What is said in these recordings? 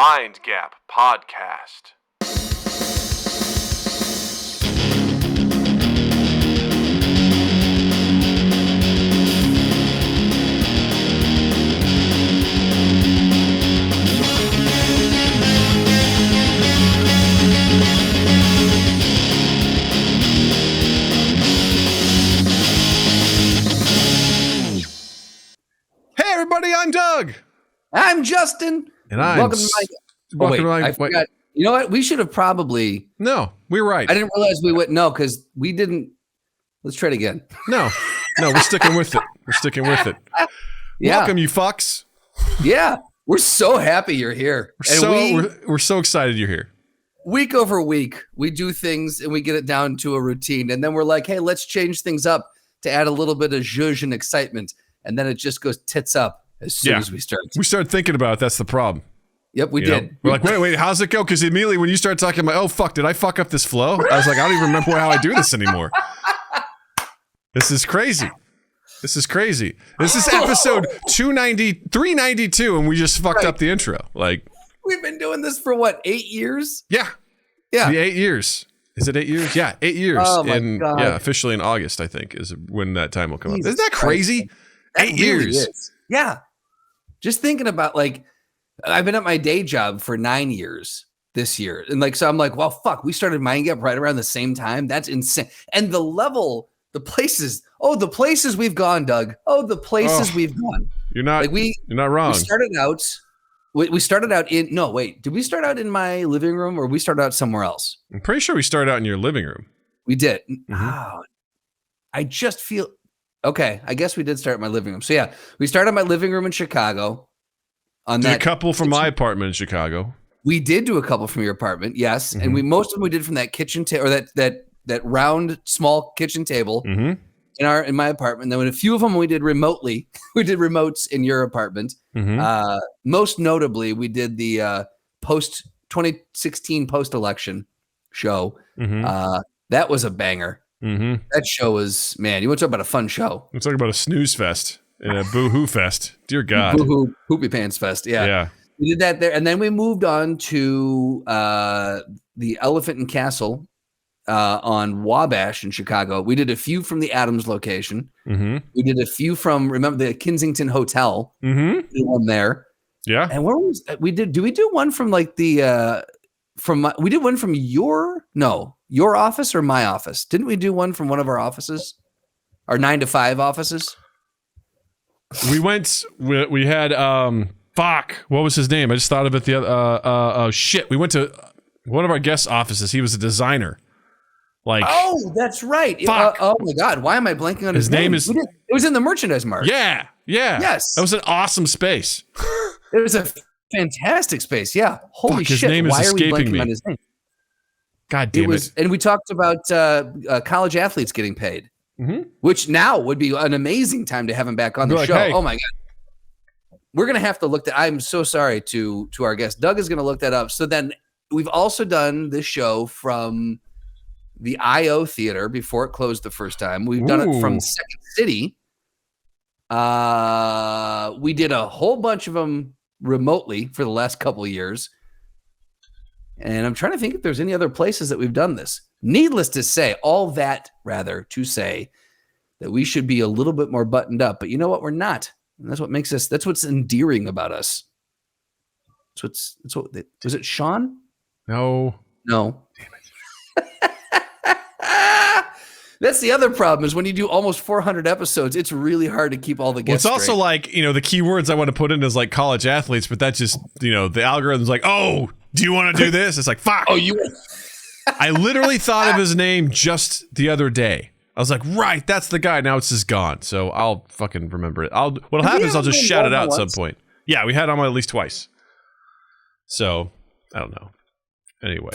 Mind Gap Podcast. Hey everybody, I'm Doug. I'm Justin. And I'm welcome to my. I forgot. You know what? We should have probably. No, we're right. I didn't realize we went. No, because we didn't. Let's try it again. No, we're sticking with it. Yeah. Welcome, you fucks. Yeah, we're so happy you're here. We're so excited you're here. Week over week, we do things and we get it down to a routine, and then we're like, hey, let's change things up to add a little bit of zhuzh and excitement, and then it just goes tits up as soon as we start. We started thinking about it. That's the problem. Yep, we did. We're like, wait, how's it go? Because immediately when you start talking about, oh, fuck, did I fuck up this flow? I was like, I don't even remember how I do this anymore. This is crazy. This is episode 392, and we just fucked up the intro. Like, we've been doing this for what, 8 years? Yeah. The 8 years. Is it 8 years? Yeah, 8 years. Oh my God. Yeah, officially in August, I think, is when that time will come up. Isn't that crazy? That 8 years. Really is. Yeah. Just thinking about, like, I've been at my day job for 9 years this year. And like, so I'm like, well, fuck, we started Mind Gap right around the same time. That's insane. And the level, the places we've gone, Doug. The places we've gone. You're not wrong. We started out in, no, wait, did we start out in my living room or we started out somewhere else? I'm pretty sure we started out in your living room. We did. Mm-hmm. Wow. I just feel, okay, I guess we did start at my living room. So yeah, we started at my living room in Chicago. Did a couple from my apartment in Chicago. We did do a couple from your apartment, yes. Mm-hmm. And most of them we did from that kitchen table, or that round small kitchen table in my apartment. And then a few of them we did remotely. We did remotes in your apartment. Mm-hmm. Most notably, we did the post 2016 post-election show. Mm-hmm. That was a banger. Mm-hmm. That show was, man, you want to talk about a fun show. Let's talk about a snooze fest and a boo-hoo fest. Dear God. Boo-hoo, poopy pants fest. Yeah. We did that there. And then we moved on to the Elephant and Castle on Wabash in Chicago. We did a few from the Adams location. Mm-hmm. We did a few from, remember, the Kensington Hotel. Mm-hmm. We did one there. Yeah. And where was we did we do one from like the we did one from your office or my office? Didn't we do one from one of our offices? Our 9 to 5 offices? We had fuck, what was his name? I just thought of it the other shit. We went to one of our guest offices. He was a designer. Like, oh, that's right. Oh my God, why am I blanking on his name? It was in the merchandise mart. Yeah. Yes. That was an awesome space. It was a fantastic space. Yeah. Holy shit. His name is escaping me. Why are we blanking on his name? God damn it. And we talked about college athletes getting paid, which now would be an amazing time to have him back on the show. Hey. Oh my God. We're going to have to look that. I'm so sorry to our guest. Doug is going to look that up. So then we've also done this show from the IO Theater before it closed the first time. We've done it from Second City. We did a whole bunch of them remotely for the last couple of years. And I'm trying to think if there's any other places that we've done this. Needless to say, to say that we should be a little bit more buttoned up. But you know what? We're not. And that's what's endearing about us. Was it Sean? No. Damn it. That's the other problem is when you do almost 400 episodes, it's really hard to keep all the guests. Well, it's also like, the key words I want to put in is like college athletes, but that just, the algorithm's like, oh, do you want to do this? It's like, fuck. I literally thought of his name just the other day. I was like, right, that's the guy. Now it's just gone. So I'll fucking remember it. What'll happen is I'll just shout it out at some point. Yeah, we had him on at least twice. So I don't know. Anyway,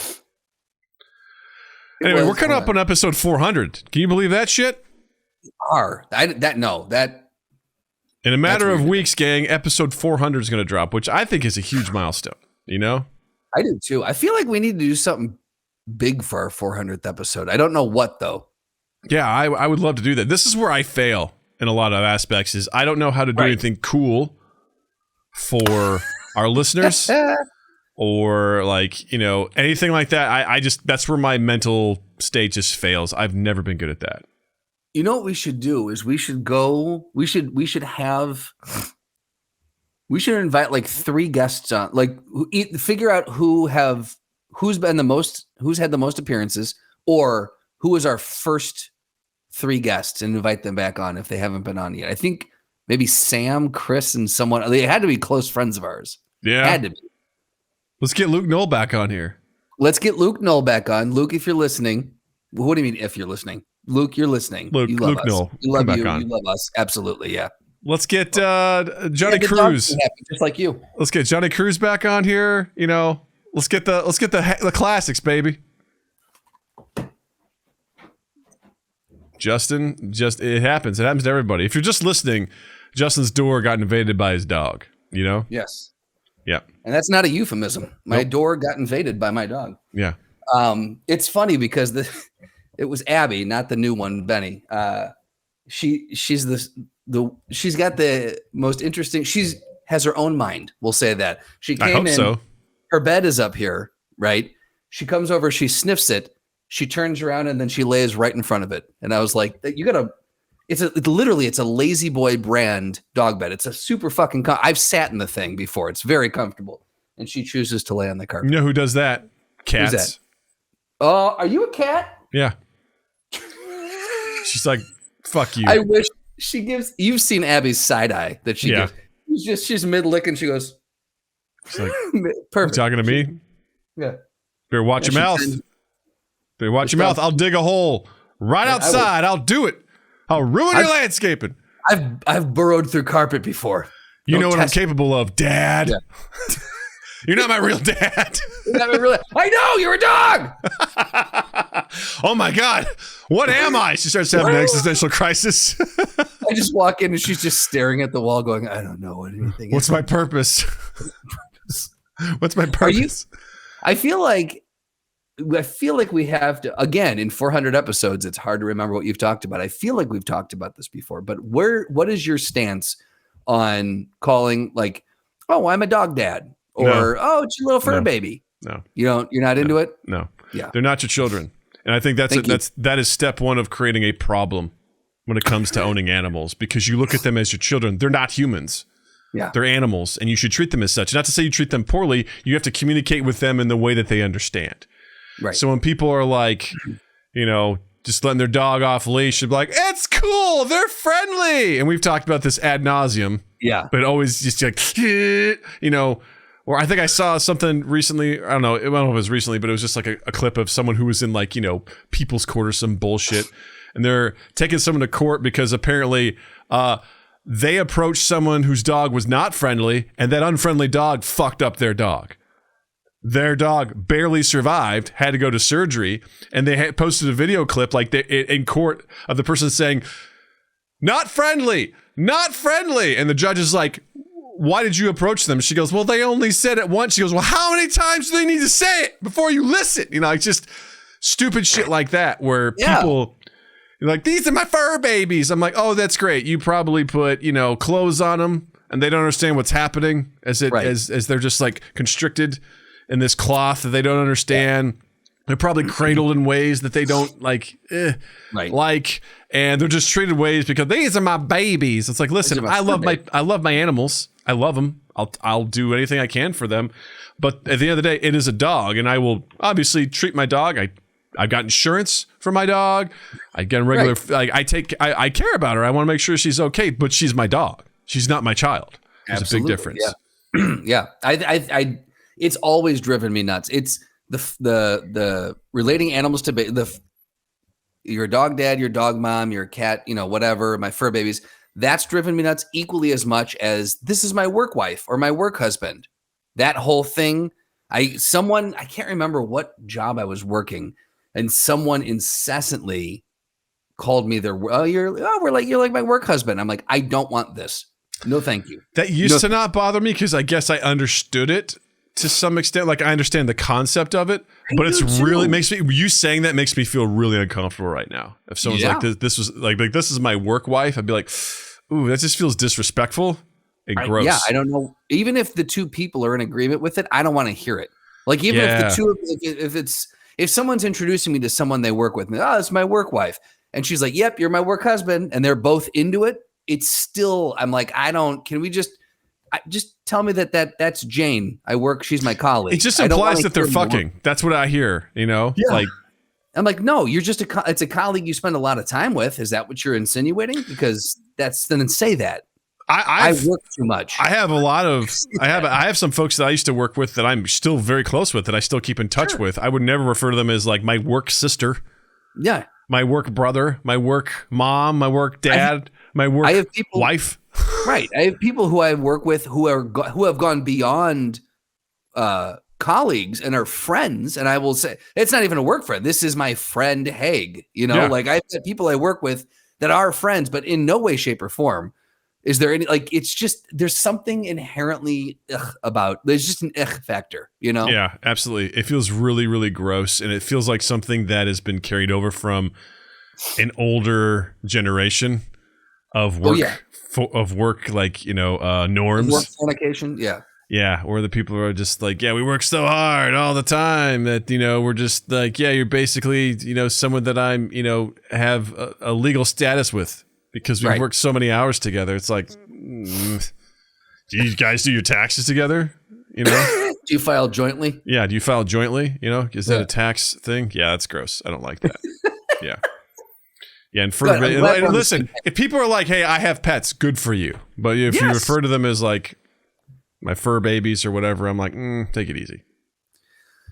we're coming up on episode 400. Can you believe that shit? In a matter of weeks, gang, episode 400 is going to drop, which I think is a huge milestone. I do too. I feel like we need to do something big for our 400th episode. I don't know what though. Yeah, I would love to do that. This is where I fail in a lot of aspects. Is I don't know how to do anything cool for our listeners. or like, you know, anything like that. I just, that's where my mental state just fails. I've never been good at that. You know what we should do is we should invite like 3 guests on, like figure out who's had the most appearances, or who is our first 3 guests, and invite them back on if they haven't been on yet. I think maybe Sam, Chris, and someone. They had to be close friends of ours. Yeah. Had to be. Let's get Luke Knoll back on here. Let's get Luke Knoll back on. Luke, if you're listening, what do you mean if you're listening? Luke, you're listening. Luke Knoll. You love you. You love us. Absolutely, yeah. Let's get Johnny Cruz. Just like you. Let's get Johnny Cruz back on here. You know, let's get the classics, baby. Justin, it happens. It happens to everybody. If you're just listening, Justin's door got invaded by his dog. You know? Yes. Yeah. And that's not a euphemism. My door got invaded by my dog. Yeah. It's funny because it was Abby, not the new one, Benny. She's got the most interesting. She's has her own mind. We'll say that. She came I hope in. So. Her bed is up here, right? She comes over. She sniffs it. She turns around and then she lays right in front of it. And I was like, "You gotta." It's a Lazy Boy brand dog bed. It's a super fucking. I've sat in the thing before. It's very comfortable. And she chooses to lay on the carpet. You know who does that? Cats. Who's that? Oh, are you a cat? Yeah. She's like, fuck you. I wish she gives. You've seen Abby's side eye that she gives. She's mid lick and she goes. She's like, perfect. You talking to me? Yeah. Better watch your mouth. Better watch your mouth. I'll dig a hole right outside. I'll do it. I'll ruin your landscaping. I've burrowed through carpet before. You know what I'm capable of, Dad. Yeah. You're not my real dad. I know, you're a dog. Oh my God. What am I? She starts having an existential crisis. I just walk in and she's just staring at the wall going, I don't know what anything What's is. My purpose? What's my purpose? I feel like we have to, again, in 400 episodes, it's hard to remember what you've talked about. I feel like we've talked about this before, but what is your stance on calling like, oh, I'm a dog dad, or oh, it's your little fur baby? No, you're not into it. No, yeah, they're not your children, and I think that is step one of creating a problem when it comes to owning animals, because you look at them as your children. They're not humans. Yeah, they're animals, and you should treat them as such. Not to say you treat them poorly. You have to communicate with them in the way that they understand. Right. So when people are like, you know, just letting their dog off leash, you'd be like, it's cool, they're friendly. And we've talked about this ad nauseum. Yeah. But always just like, you know, or I think I saw something recently. I don't know if it was recently, but it was just like a clip of someone who was in like, you know, people's court or some bullshit. And they're taking someone to court because apparently they approached someone whose dog was not friendly, and that unfriendly dog fucked up their dog. Their dog barely survived, had to go to surgery, and they had posted a video clip like in court of the person saying, not friendly. And the judge is like, why did you approach them? She goes, well, they only said it once. She goes, well, how many times do they need to say it before you listen? You know, it's just stupid shit like that where people are like, these are my fur babies. I'm like, oh, that's great. You probably put, you know, clothes on them and they don't understand what's happening as they're just like constricted in this cloth that they don't understand. Yeah. They're probably cradled in ways that they don't like, and they're just treated ways because these are my babies. It's like, listen, I love my animals. I love them. I'll do anything I can for them. But at the end of the day, it is a dog, and I will obviously treat my dog. I've got insurance for my dog. I get a regular, I care about her. I want to make sure she's okay, but she's my dog. She's not my child. There's a big difference. Yeah. I it's always driven me nuts. It's the relating animals to you're a dog dad, your dog mom, your cat, you know, whatever, my fur babies. That's driven me nuts equally as much as this is my work wife or my work husband. That whole thing. I can't remember what job I was working, and someone incessantly called me you're like my work husband. I'm like, I don't want this. No, thank you. That used to not bother me because I guess I understood it to some extent. Like I understand the concept of it, but it's really you saying that makes me feel really uncomfortable right now. If someone's like this was like this is my work wife, I'd be like, ooh, that just feels disrespectful. gross. Yeah, I don't know. Even if the two people are in agreement with it, I don't want to hear it. Like even if the two, if someone's introducing me to someone they work with, it's my work wife, and she's like, "Yep, you're my work husband," and they're both into it. It's still, I'm like, can we just tell me that's Jane. She's my colleague. It just implies that they're fucking. That's what I hear, Yeah. Like, I'm like, no, you're just it's a colleague you spend a lot of time with. Is that what you're insinuating? Because then say that. I work too much. I have I have some folks that I used to work with that I'm still very close with that I still keep in touch with. I would never refer to them as like my work sister. Yeah. My work brother, my work mom, my work dad, my work wife. Right. I have people who I work with who have gone beyond colleagues and are friends. And I will say, it's not even a work friend. This is my friend Haig. Like I've had people I work with that are friends, but in no way, shape, or form is there any, like, it's just, there's something inherently there's just an factor, Yeah, absolutely. It feels really, really gross. And it feels like something that has been carried over from an older generation of work, like, norms. Work fornication. Yeah. Yeah. Where the people are just like, we work so hard all the time that, we're just like, you're basically, someone that I'm, have a legal status with. Because we've worked so many hours together. It's like, do you guys do your taxes together? Do you file jointly? Yeah. Do you file jointly? Is that a tax thing? Yeah, that's gross. I don't like that. Yeah. Yeah. And listen, if people are like, hey, I have pets, good for you. But if you refer to them as like my fur babies or whatever, I'm like, take it easy.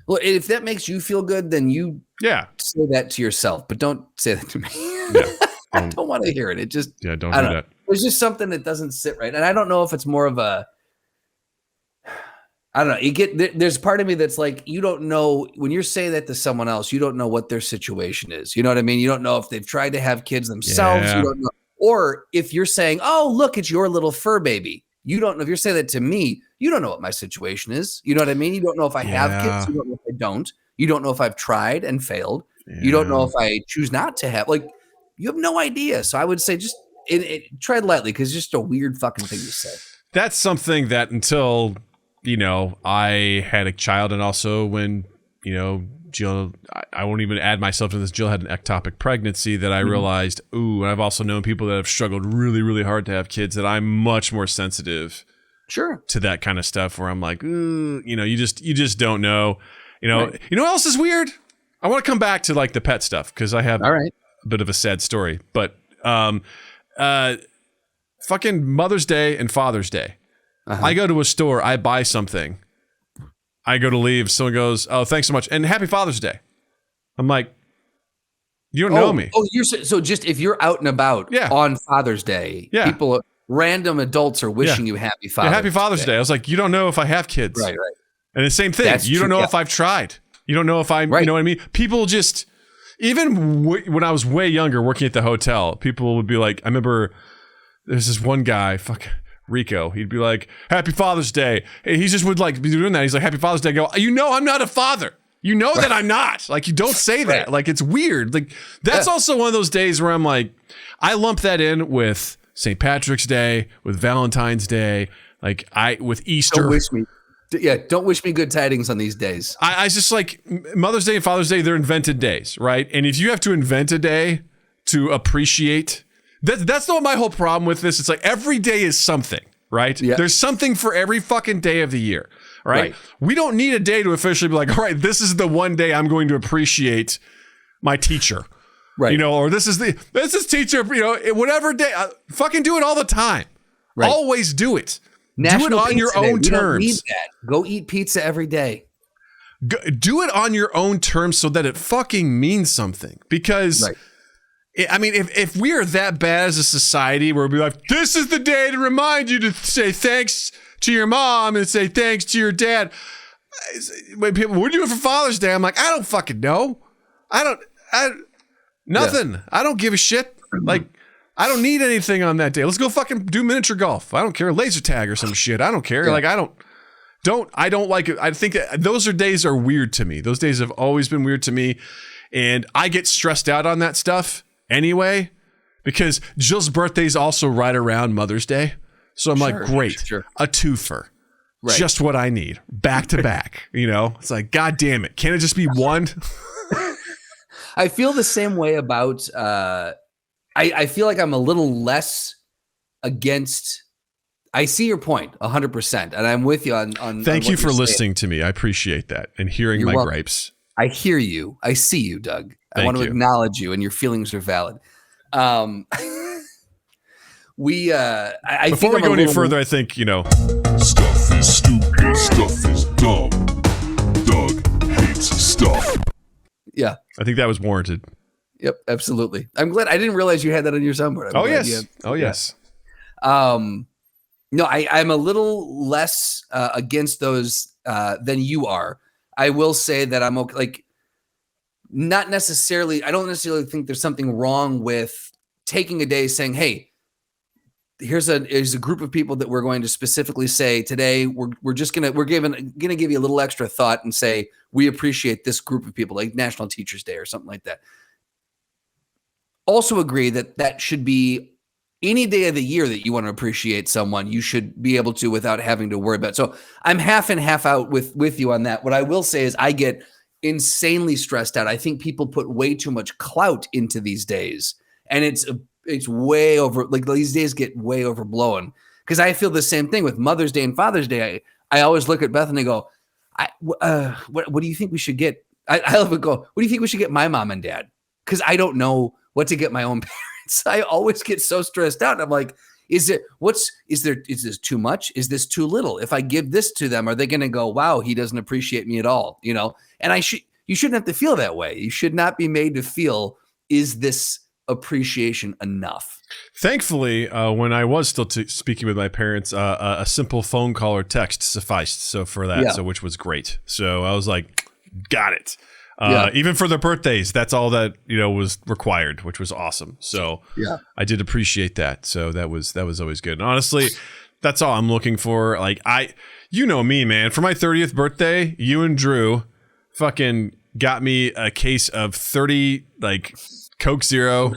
Well, if that makes you feel good, then you say that to yourself, but don't say that to me. Yeah. I don't want to hear it. It just don't do that. There's just something that doesn't sit right, and I don't know if it's more of a. I don't know. There's part of me that's like, you don't know when you're saying that to someone else, you don't know what their situation is. You know what I mean? You don't know if they've tried to have kids themselves. You don't know, or if you're saying, "Oh, look, it's your little fur baby." You don't know if you're saying that to me. You don't know what my situation is. You know what I mean? You don't know if I have kids. You don't know if I don't. You don't know if I've tried and failed. Yeah. You don't know if I choose not to have. Like. You have no idea. So I would say just tread lightly because it's just a weird fucking thing to say. That's something that until, I had a child and also when, Jill, I won't even add myself to this. Jill had an ectopic pregnancy that I realized, and I've also known people that have struggled really, really hard to have kids that I'm much more sensitive to that kind of stuff where I'm like, you just don't know. You know what else is weird? I want to come back to like the pet stuff because I have a bit of a sad story, but fucking Mother's Day and Father's Day. I go to a store, I buy something. I go to leave. Someone goes, "Oh, thanks so much. And happy Father's Day." I'm like, you don't know me. Oh, so just if you're out and about on Father's Day, random adults are wishing you happy Father's Day. Happy Father's Day. I was like, you don't know if I have kids. Right. And the same thing. You don't know if I've tried. You don't know if I'm, you know what I mean? People just, even when I was way younger working at the hotel, people would be like, I remember there's this one guy, Rico, he'd be like, "Happy Father's Day." And he just would like be doing that. He's like, "Happy Father's Day." I go, I'm not a father. You know that I'm not. Like, you don't say that. Like, it's weird. Like, that's also one of those days where I'm like, I lump that in with St. Patrick's Day, with Valentine's Day, with Easter. Don't wish me good tidings on these days. I just like Mother's Day and Father's Day, they're invented days, right? And if you have to invent a day to appreciate, that's not my whole problem with this. It's like every day is something, right? Yeah. There's something for every fucking day of the year, right? We don't need a day to officially be like, all right, this is the one day I'm going to appreciate my teacher, right? Or this is teacher, whatever day, fucking do it all the time. Right. Always do it. National do it on your own terms. Don't need that. Go eat pizza every day. Do it on your own terms so that it fucking means something. Because, I mean, if we are that bad as a society where we're like, this is the day to remind you to say thanks to your mom and say thanks to your dad. When people, what are you doing for Father's Day? I'm like, I don't fucking know. Nothing. Yeah. I don't give a shit. Like, I don't need anything on that day. Let's go fucking do miniature golf. I don't care. Laser tag or some shit. I don't care. Yeah. Like, I don't like it. I think those days are weird to me. Those days have always been weird to me. And I get stressed out on that stuff anyway, because Jill's birthday is also right around Mother's Day. So I'm like, great, a twofer. Right. Just what I need, back to back. It's like, God damn it. Can't it just be one? I feel the same way about, I feel like I'm a little less against, I see your point 100%. And I'm with you on Thank you for listening to me. I appreciate that and hearing my gripes. I hear you. I see you, Doug. I want to acknowledge you and your feelings are valid. Before we go any further, I think, stuff is stupid, stuff is dumb. Doug hates stuff. Yeah. I think that was warranted. Yep, absolutely. I'm glad. I didn't realize you had that on your soundboard. Yes. No, I'm a little less against those than you are. I will say that I'm okay. Like, not necessarily. I don't necessarily think there's something wrong with taking a day saying, "Hey, here's a group of people that we're going to specifically say today. We're gonna give you a little extra thought and say we appreciate this group of people, like National Teachers Day or something like that." Also agree that should be any day of the year that you want to appreciate someone, you should be able to without having to worry about it. So I'm half in, half out with you on that. What I will say is I get insanely stressed out. I think people put way too much clout into these days, and it's way over. Like, these days get way overblown, because I feel the same thing with Mother's Day and Father's Day. I always look at Beth and I go, what do you think we should get? I love it. Go, what do you think we should get my mom and dad? Because I don't know what to get my own parents. I always get so stressed out. I'm like, is this too much? Is this too little? If I give this to them, are they going to go, wow, he doesn't appreciate me at all? And you shouldn't have to feel that way. You should not be made to feel, is this appreciation enough? Thankfully, when I was still speaking with my parents, a simple phone call or text sufficed. So for that, which was great. So I was like, got it. Even for their birthdays, that's all that was required, which was awesome. So I did appreciate that. So that was always good. And honestly, that's all I'm looking for. Like, me, man. For my 30th birthday, you and Drew fucking got me a case of 30 like Coke Zero,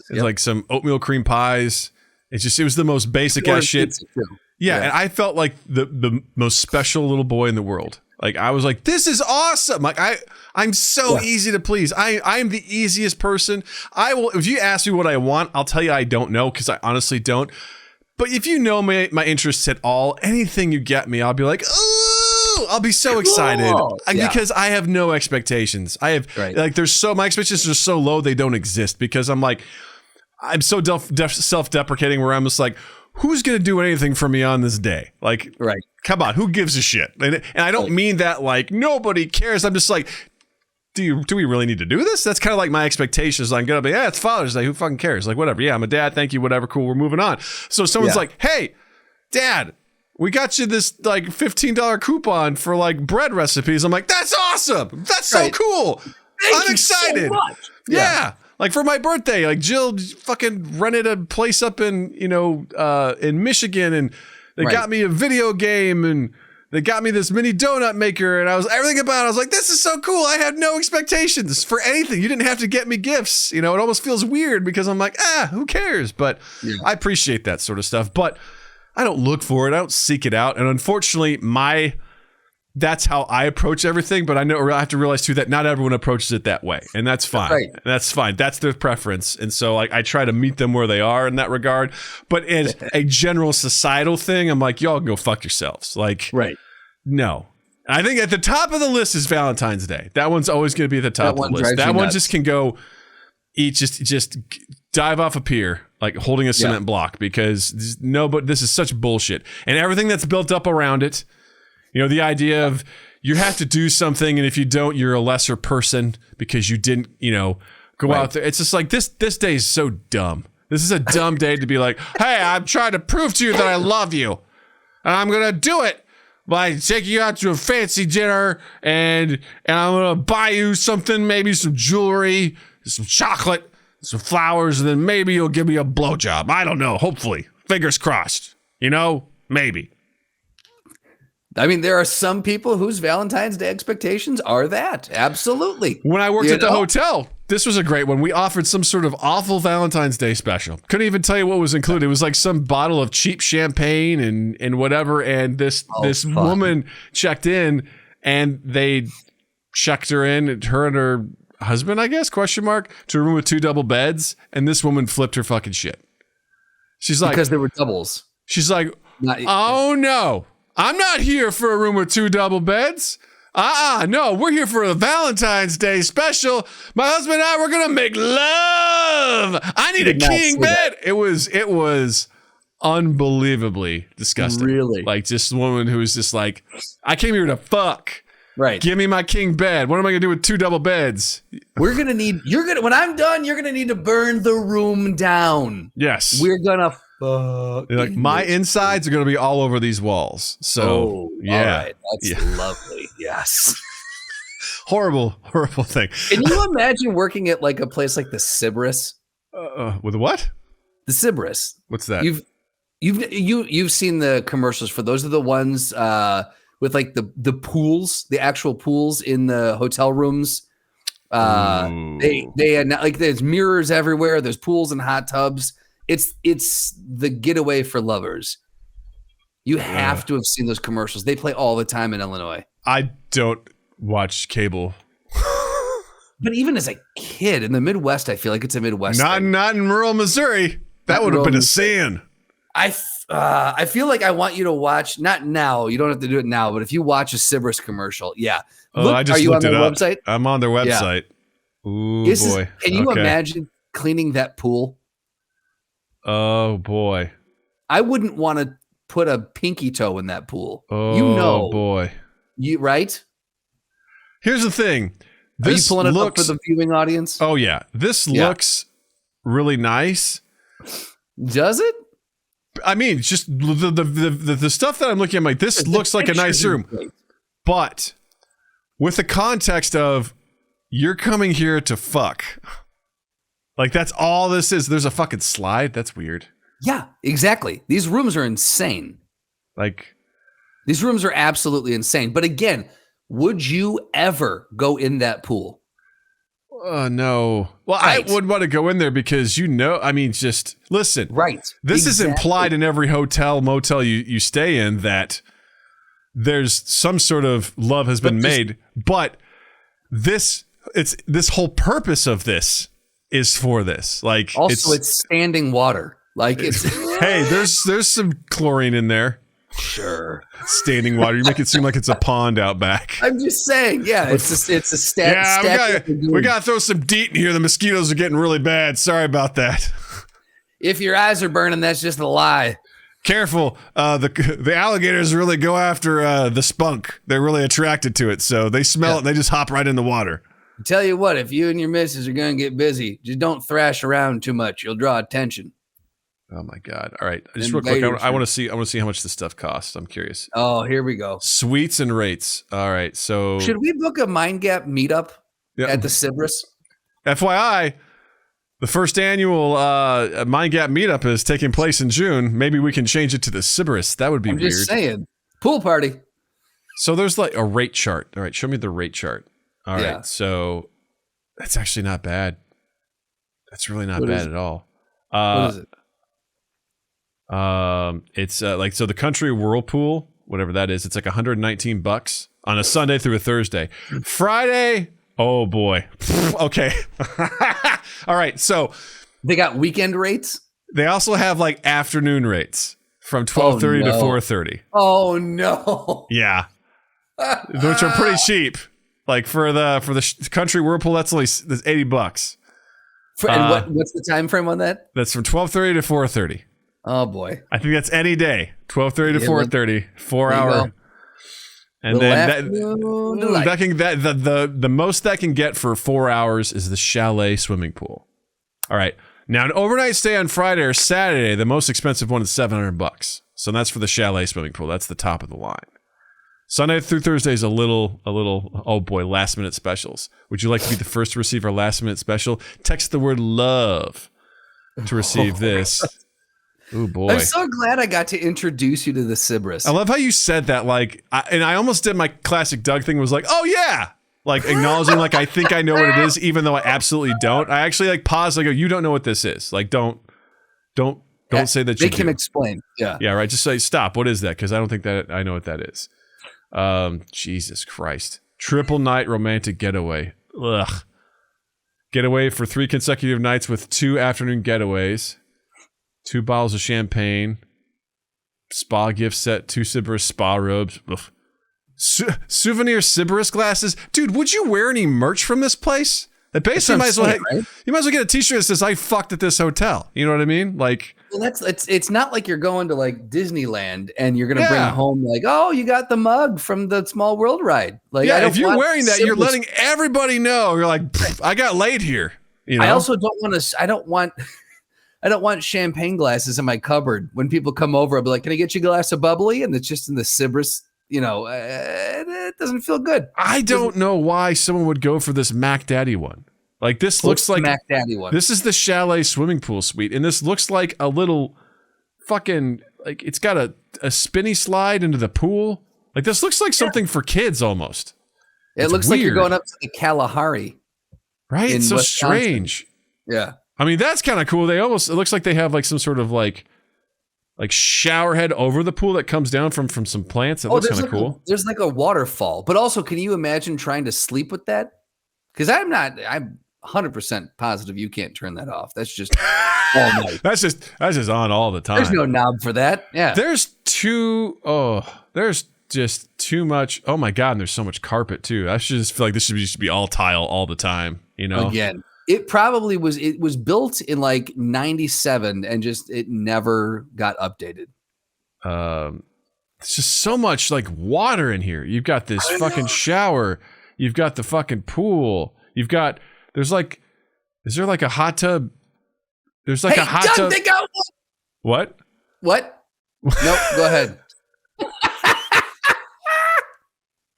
like some oatmeal cream pies. It was the most basic ass shit. And I felt like the most special little boy in the world. Like, I was like, this is awesome. Like, I'm so easy to please. I'm the easiest person. I will, if you ask me what I want, I'll tell you I don't know, because I honestly don't. But if you know my interests at all, anything you get me, I'll be like, ooh, I'll be so excited because I have no expectations. I have my expectations are so low they don't exist, because I'm so self-deprecating where I'm just like, who's going to do anything for me on this day? Like, come on, who gives a shit? And I don't mean that like nobody cares. I'm just like, do we really need to do this? That's kind of like my expectations. I'm going to be, it's Father's Day. Who fucking cares? Like, whatever. Yeah, I'm a dad. Thank you. Whatever. Cool. We're moving on. So someone's like, hey, Dad, we got you this like $15 coupon for like bread recipes. I'm like, that's awesome. That's so cool. I'm excited. So much. Yeah. Like, for my birthday, like, Jill fucking rented a place up in Michigan, and they got me a video game, and they got me this mini donut maker, and everything about it, I was like, this is so cool. I had no expectations for anything. You didn't have to get me gifts. It almost feels weird, because I'm like, who cares? But I appreciate that sort of stuff, but I don't look for it. I don't seek it out. And unfortunately, that's how I approach everything, but I have to realize too that not everyone approaches it that way, and that's fine. That's fine. That's their preference, and so like I try to meet them where they are in that regard. But as a general societal thing, I'm like, y'all go fuck yourselves. Like, no. I think at the top of the list is Valentine's Day. That one's always going to be at the top of the list. That one just can go eat, just dive off a pier like holding a cement block, because this is such bullshit, and everything that's built up around it. The idea of you have to do something, and if you don't, you're a lesser person because you didn't, go out there. It's just like this day is so dumb. This is a dumb day to be like, hey, I'm trying to prove to you that I love you, and I'm going to do it by taking you out to a fancy dinner, and I'm going to buy you something, maybe some jewelry, some chocolate, some flowers, and then maybe you'll give me a blowjob. I don't know. Hopefully. Fingers crossed. Maybe. I mean, there are some people whose Valentine's Day expectations are that. Absolutely. When I worked at the hotel, this was a great one. We offered some sort of awful Valentine's Day special. Couldn't even tell you what was included. It was like some bottle of cheap champagne and whatever. And this woman checked in, and they checked her in, her and her husband, I guess, to a room with 2 double beds. And this woman flipped her fucking shit. She's like, because there were doubles. She's like, oh no, I'm not here for a room with 2 double beds. No, we're here for a Valentine's Day special. My husband and I, we're going to make love. I need a king bed. It was unbelievably disgusting. Really? Like, just a woman who was just like, I came here to fuck. Right. Give me my king bed. What am I going to do with 2 double beds? When I'm done, you're going to need to burn the room down. Yes. We're going to fuck. Like, my insides are going to be all over these walls. So, yeah. All right. That's lovely. Yes. Horrible thing. Can you imagine working at like a place like the Sybaris? With what? The Sybaris. What's that? You've seen the commercials for those are the ones with like the pools, the actual pools in the hotel rooms. They like there's mirrors everywhere. There's pools and hot tubs. It's the getaway for lovers. You have to have seen those commercials. They play all the time in Illinois. I don't watch cable. But even as a kid in the Midwest, I feel like it's a Midwest thing. Not in rural Missouri. That would have been a sin. I feel like I want you to watch, not now, you don't have to do it now, but if you watch a Sybaris commercial, I just looked it up. Website? I'm on their website. Yeah. Ooh, boy. Can you imagine cleaning that pool? Oh, boy. I wouldn't want to put a pinky toe in that pool. Oh, boy. Right? Here's the thing. Are you pulling it up for the viewing audience? Oh, yeah. This looks really nice. Does it? I mean, just the stuff that I'm looking at, I'm like, this looks like a nice room. But with the context of you're coming here to fuck. Like, that's all this is. There's a fucking slide. That's weird. Yeah, exactly. These rooms are insane. Like, these rooms are absolutely insane. But again, would you ever go in that pool? No. Well, right. I would want to go in there because, I mean, just listen. Right. This is implied in every hotel, motel you stay in that there's some sort of love has been made. But this whole purpose of this is for this. Like, also, it's standing water. Like, it's hey, there's some chlorine in there. Sure. Standing water. You make it seem like it's a pond out back. I'm just saying, it's a stat. Yeah, we got to throw some DEET in here. The mosquitoes are getting really bad. Sorry about that. If your eyes are burning, that's just a lie. Careful. The alligators really go after the spunk. They're really attracted to it. So they smell it and they just hop right in the water. I'll tell you what, if you and your missus are going to get busy, just don't thrash around too much. You'll draw attention. Oh my God! All right, just real quick, I want to see how much this stuff costs. I'm curious. Oh, here we go. Suites and rates. All right, so should we book a Mind Gap meetup at the Sybaris? FYI, the first annual Mind Gap meetup is taking place in June. Maybe we can change it to the Sybaris. That would be weird. I'm just saying, pool party. So there's like a rate chart. All right, show me the rate chart. All right, so that's actually not bad. That's really not bad at all. What is it? It's like, so the Country Whirlpool, whatever that is, it's like $119 on a Sunday through a Thursday. Friday, oh boy. Okay. All right, so they got weekend rates. They also have like afternoon rates from 12:30 to 4:30. Oh no. Yeah. Which are pretty cheap. Like for the Country Whirlpool, that's only $80. And what's the time frame on that? That's from 12:30 to 4:30. Oh boy! I think that's any day, 12:30 to 4:30, 4 hour, and then the most that can get for 4 hours is the chalet swimming pool. All right, now an overnight stay on Friday or Saturday, the most expensive one is $700. So that's for the chalet swimming pool. That's the top of the line. Sunday through Thursday is a little. Oh boy, last minute specials. Would you like to be the first to receive our last minute special? Text the word love to receive this. Oh boy! I'm so glad I got to introduce you to the Sybaris. I love how you said that. Like, I almost did my classic Doug thing. Was like, oh yeah, like acknowledging like I think I know what it is, even though I absolutely don't. I actually like pause. I go, you don't know what this is. Like don't say that you Make him explain. Yeah. Yeah, right. Just say stop. What is that? Because I don't think that I know what that is. Jesus Christ. Triple night romantic getaway. Ugh. Getaway for 3 consecutive nights with 2 afternoon getaways. 2 bottles of champagne. Spa gift set. 2 Sybaris spa robes. Souvenir Sybaris glasses. Dude, would you wear any merch from this place? Basically, you might as well get a t-shirt that says I fucked at this hotel. You know what I mean? Like, well, it's not like you're going to like Disneyland and you're gonna bring home like, oh, you got the mug from the Small World ride. Like, yeah, if you're wearing that, you're letting everybody know. You're like, I got laid here. You know? I also don't want to. I don't want champagne glasses in my cupboard. When people come over, I'll be like, can I get you a glass of bubbly? And it's just in the Sybaris. You know, it doesn't feel good. I don't know why someone would go for this Mac Daddy one. Like this looks like Mac Daddy one. This is the chalet swimming pool suite, and this looks like a little fucking like it's got a spinny slide into the pool. Like this looks like something for kids almost. It looks weird. Like you're going up to the Kalahari. Right? It's so strange. Yeah. I mean, that's kind of cool. It looks like they have like some sort of like shower head over the pool that comes down from some plants. It looks kind of cool. There's like a waterfall. But also, can you imagine trying to sleep with that? Because I'm 100% positive you can't turn that off. That's just all night. That's just on all the time. There's no knob for that. Yeah. There's just too much. Oh my God. And there's so much carpet too. I should just feel like this should be all tile all the time. You know? Again. It probably was. It was built in like 97 and just it never got updated. It's just so much like water in here. You've got this fucking shower. You've got the fucking pool. Is there like a hot tub? There's like a hot tub. They got one. What? Nope. Go ahead.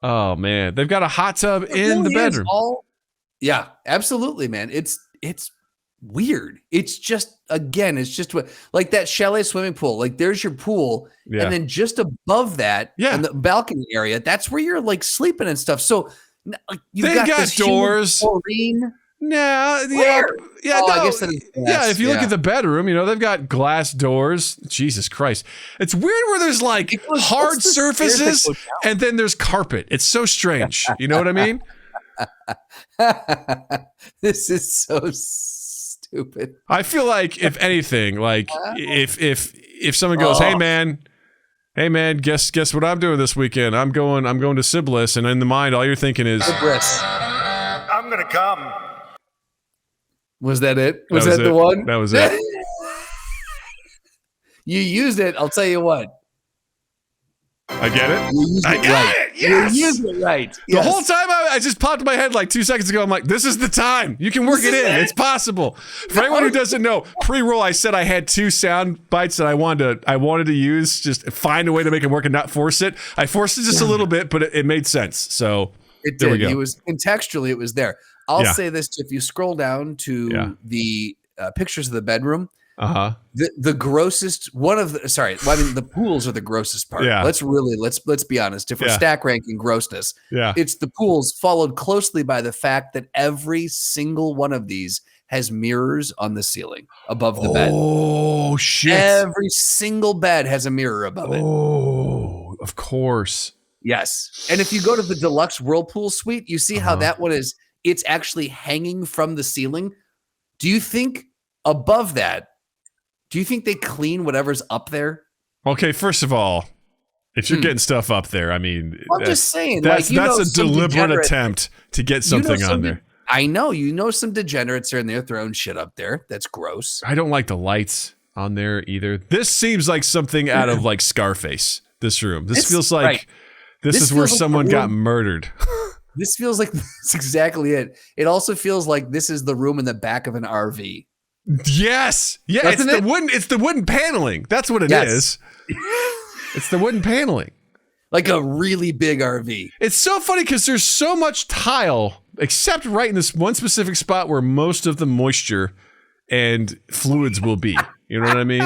Oh man, they've got a hot tub in the bedroom. Yeah, absolutely, man. It's weird. It's just like that chalet swimming pool. Like there's your pool, and then just above that, in the balcony area, that's where you're like sleeping and stuff. So like, you've got doors. No, I guess that is glass. If you look at the bedroom, you know they've got glass doors. Jesus Christ, it's weird where there's like hard surfaces and then there's carpet. It's so strange. You know what I mean? This is so stupid. I feel like if anything, like if someone goes, hey man, guess what I'm doing this weekend? I'm going to Sybaris, and in the mind, all you're thinking is Sybaris. I'm gonna come. Was that it? Was that the one? That was it. You used it. I'll tell you what. I get it. I get it. Yes. You used it right. The whole time I just popped in my head like 2 seconds ago. I'm like, this is the time. You can work it in. It's possible. For anyone who doesn't know, pre-roll, I said I had 2 sound bites that I wanted to use. Just find a way to make it work and not force it. I forced it just a little bit, but it made sense. So it did. It was contextually, it was there. I'll say this: if you scroll down to the pictures of the bedroom. The grossest the pools are the grossest part. Let's be honest. If we're stack ranking grossness, it's the pools, followed closely by the fact that every single one of these has mirrors on the ceiling above the bed. Oh shit. Every single bed has a mirror above it. Oh, of course. Yes. And if you go to the deluxe whirlpool suite, you see how that one is, it's actually hanging from the ceiling. Do you think above that, do you think they clean whatever's up there? Okay, first of all, if you're getting stuff up there, I mean, I'm just saying that's a deliberate attempt to get something on there. I know, some degenerates are in there throwing shit up there. That's gross. I don't like the lights on there either. This seems like something out of like Scarface. This room. This feels like this is where someone got murdered. This feels like that's exactly it. It also feels like this is the room in the back of an RV. Yes. Yeah, it's the wooden paneling. That's what it is. It's the wooden paneling. Like a really big RV. It's so funny because there's so much tile, except right in this one specific spot where most of the moisture and fluids will be. You know what I mean?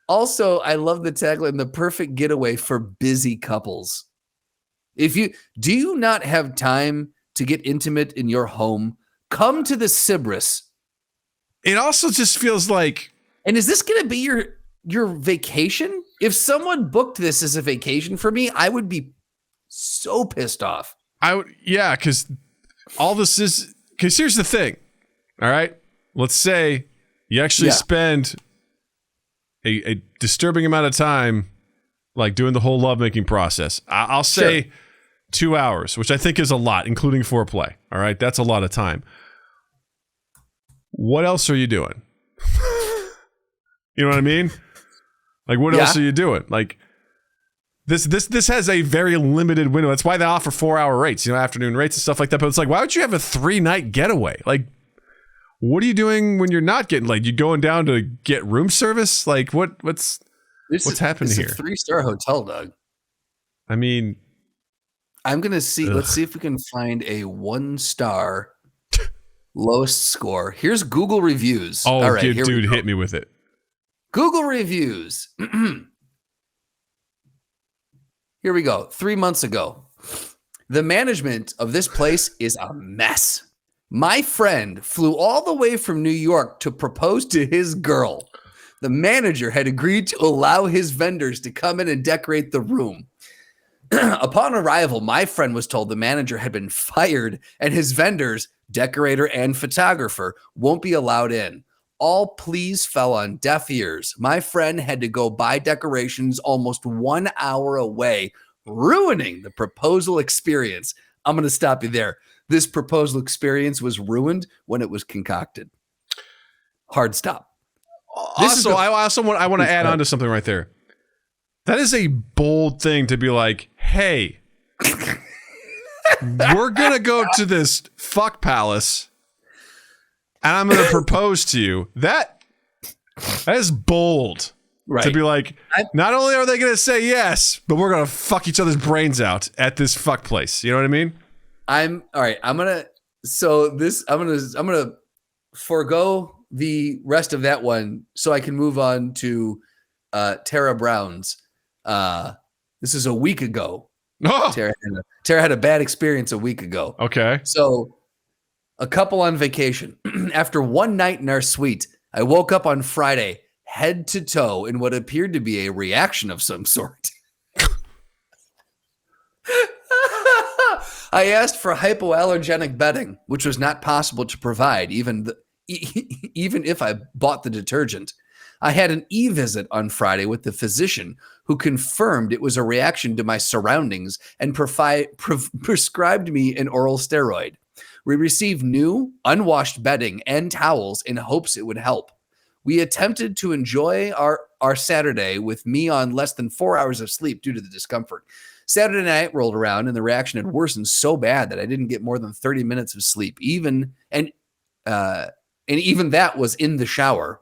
Also, I love the tagline, the perfect getaway for busy couples. Do you not have time to get intimate in your home, come to the Sybaris. It also just feels like... And is this going to be your vacation? If someone booked this as a vacation for me, I would be so pissed off. Yeah, because all this is... Because here's the thing, all right? Let's say you actually spend a disturbing amount of time like doing the whole lovemaking process. I'll say 2 hours, which I think is a lot, including foreplay. All right, that's a lot of time. What else are you doing? You know what I mean? Like, what else are you doing? Like, this has a very limited window. That's why they offer 4-hour rates, afternoon rates and stuff like that. But it's like, why would you have a 3-night getaway? Like, what are you doing when you're not getting, like, you going down to get room service? Like, what's happening here? It's a 3-star hotel, Doug. I mean, I'm going to see. Let's see if we can find a 1-star lowest score. Here's Google reviews. Oh, all right, dude, hit me with it. Google reviews. Here we go. 3 months ago. The management of this place is a mess. My friend flew all the way from New York to propose to his girl. The manager had agreed to allow his vendors to come in and decorate the room. Upon arrival, my friend was told the manager had been fired and his vendors, decorator and photographer, won't be allowed in. All pleas fell on deaf ears. My friend had to go buy decorations almost 1 hour away, ruining the proposal experience. I'm going to stop you there. This proposal experience was ruined when it was concocted. Hard stop. I want to add on to something right there. That is a bold thing to be like, hey, we're going to go to this fuck palace and I'm going to propose to you. That is bold. Right. To be like, not only are they going to say yes, but we're going to fuck each other's brains out at this fuck place. You know what I mean? I'm going to forego the rest of that one so I can move on to Tara Brown's. This is a week ago. Oh. Tara had a bad experience a week ago. Okay. So a couple on vacation. After one night in our suite, I woke up on Friday head to toe in what appeared to be a reaction of some sort. I asked for hypoallergenic bedding, which was not possible to provide, even if I bought the detergent. I had an e-visit on Friday with the physician who confirmed it was a reaction to my surroundings and prescribed me an oral steroid. We received new, unwashed bedding and towels in hopes it would help. We attempted to enjoy our Saturday with me on less than 4 hours of sleep due to the discomfort. Saturday night rolled around and the reaction had worsened so bad that I didn't get more than 30 minutes of sleep. Even that was in the shower.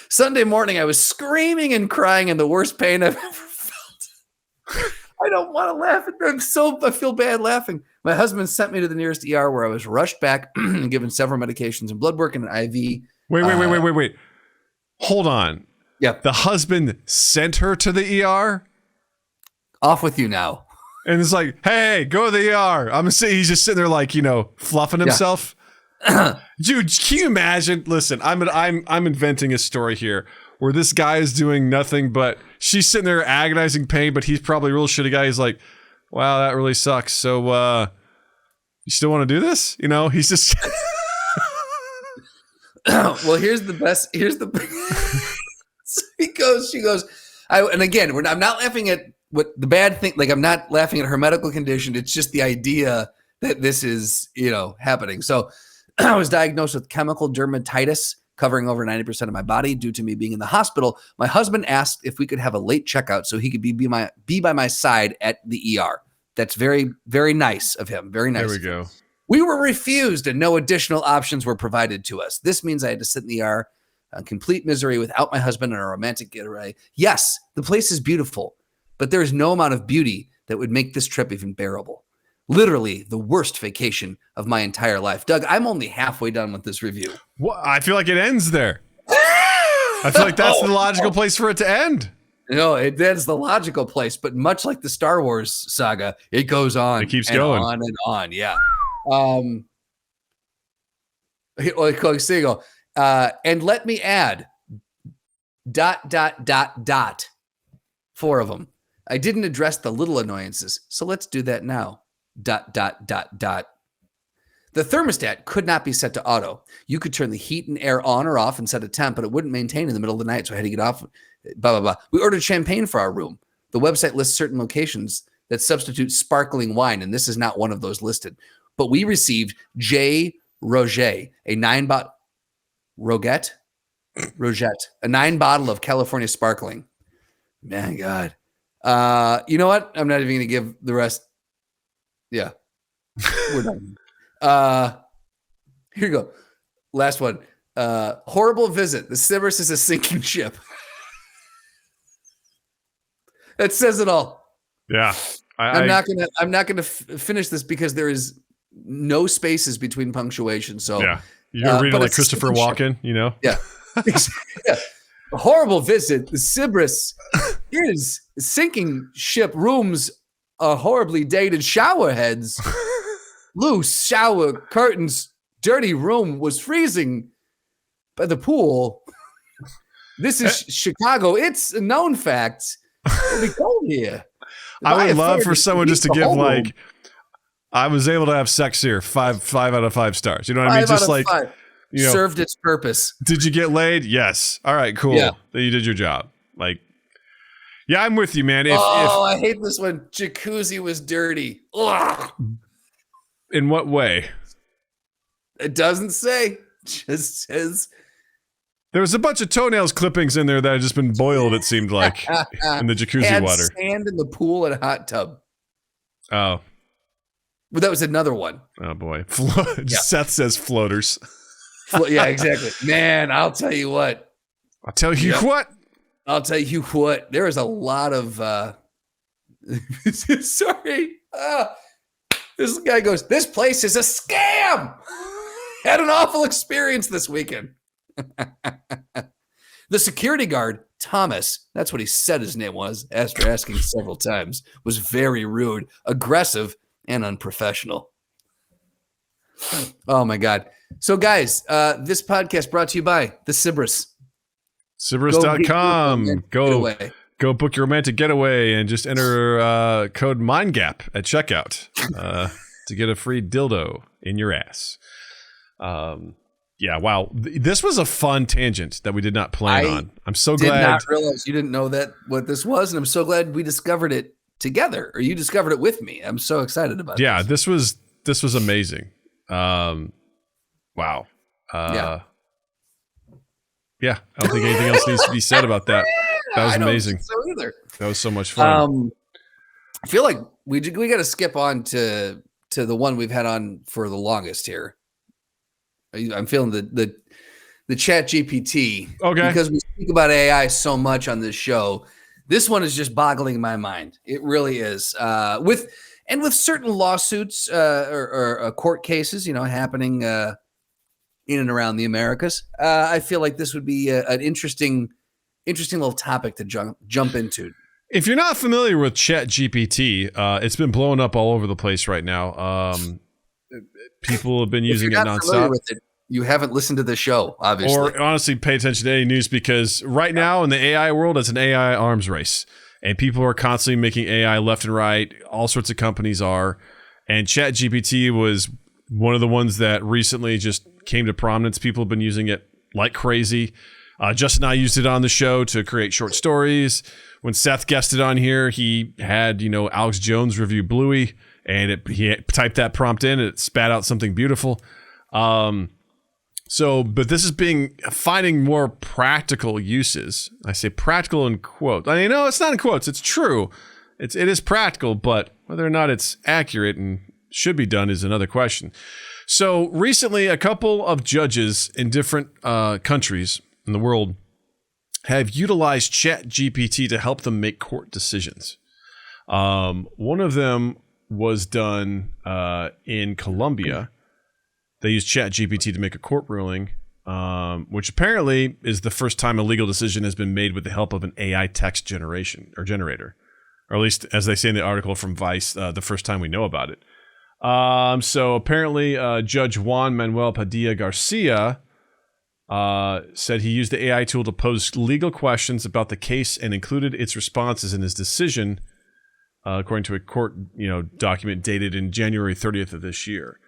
Sunday morning, I was screaming and crying in the worst pain I've ever felt. I don't want to laugh. I feel bad laughing. My husband sent me to the nearest ER where I was rushed back and given several medications and blood work and an IV. Wait. Hold on. Yep. The husband sent her to the ER? Off with you now. And it's like, hey, go to the ER. He's just sitting there like, fluffing himself. Yeah. Dude, can you imagine? Listen, I'm inventing a story here where this guy is doing nothing but she's sitting there agonizing pain, but he's probably a real shitty guy. He's like, wow, that really sucks. So you still want to do this? He's just well, here's the she goes, I'm not laughing at what the bad thing, like I'm not laughing at her medical condition. It's just the idea that this is, happening. So I was diagnosed with chemical dermatitis covering over 90% of my body due to me being in the hospital. My husband asked if we could have a late checkout so he could be by my side at the ER. That's very, very nice of him. Very nice. There we go. We were refused and no additional options were provided to us. This means I had to sit in the ER in complete misery without my husband and a romantic getaway. Yes, the place is beautiful, but there is no amount of beauty that would make this trip even bearable. Literally the worst vacation of my entire life. Doug, I'm only halfway done with this review. Well, I feel like it ends there. I feel like that's the logical place for it to end. No, that's the logical place. But much like the Star Wars saga, it goes on. It keeps going on and on. Yeah. And let me add. ... 4 of them. I didn't address the little annoyances, so let's do that now. ... The thermostat could not be set to auto. You could turn the heat and air on or off and set a temp, but it wouldn't maintain in the middle of the night, so I had to get off. Blah, blah, blah. We ordered champagne for our room. The website lists certain locations that substitute sparkling wine, and this is not one of those listed. But we received J. Roget, a 9-bottle a 9-bottle of California sparkling. Man, God. You know what? I'm not even going to give the rest. Yeah. We're done. Here you go. Last one. Horrible visit. The Sybaris is a sinking ship. That says it all. Yeah. I'm not gonna finish this because there is no spaces between punctuation. So yeah, you're reading like Christopher Walken, you know? Yeah. Yeah. A horrible visit. The Sybaris is sinking ship. Rooms are horribly dated. Shower heads loose. Shower curtains. Dirty room was freezing by the pool. This is Chicago. It's a known fact. It'll be cold here. I would love for someone just to give like, I was able to have sex here. 5 out of 5 stars. You know what I mean? Just like, you know, served its purpose. Did you get laid? Yes. All right, cool. Yeah. Then you did your job. Like, yeah, I'm with you, man. I hate this one. Jacuzzi was dirty. Ugh. In what way? It doesn't say. Just says. There was a bunch of toenails clippings in there that had just been boiled, it seemed like, in the jacuzzi water. Sand in the pool and a hot tub. Oh. But that was another one. Oh, boy. Seth says floaters. Yeah, exactly. Man, I'll tell you what. I'll tell you what. I'll tell you what. There is a lot of... Sorry. This guy goes, this place is a scam. Had an awful experience this weekend. The security guard, Thomas, that's what he said his name was after asking several times, was very rude, aggressive, and unprofessional. Oh, my God. So, guys, this podcast brought to you by the Sybaris. Sybaris.com. Go book your romantic getaway and just enter code MINDGAP at checkout to get a free dildo in your ass. Yeah, wow. This was a fun tangent that we did not plan on. I'm so glad. I did not realize you didn't know what this was, and I'm so glad we discovered it together, or you discovered it with me. I'm so excited about it. Yeah, this was amazing. Wow. Yeah, I don't think anything else needs to be said about that. That was amazing. I don't think so either. That was so much fun. I feel like we got to skip on to the one we've had on for the longest here. I'm feeling the ChatGPT. Okay. Because we speak about AI so much on this show. This one is just boggling my mind. It really is. With certain lawsuits or court cases, happening in and around the Americas, I feel like this would be an interesting little topic to jump into. If you're not familiar with ChatGPT, it's been blowing up all over the place right now. People have been using it nonstop. With it, you haven't listened to the show, obviously. Or honestly, pay attention to any news, because right now in the AI world, it's an AI arms race. And people are constantly making AI left and right. All sorts of companies are. And ChatGPT was one of the ones that recently just came to prominence. People have been using it like crazy. Justin and I used it on the show to create short stories. When Seth guested on here, he had, Alex Jones review Bluey, and he typed that prompt in, and it spat out something beautiful. But this is finding more practical uses. I say practical in quotes. I mean, no, it's not in quotes. It's true. It is practical, but whether or not it's accurate and should be done is another question. So recently, a couple of judges in different countries in the world have utilized ChatGPT to help them make court decisions. One of them was done in Colombia. They used ChatGPT to make a court ruling which apparently is the first time a legal decision has been made with the help of an AI text generator, or at least as they say in the article from Vice, the first time we know about it. So apparently, Judge Juan Manuel Padilla Garcia said he used the AI tool to pose legal questions about the case and included its responses in his decision, according to a court document dated in January 30th of this year.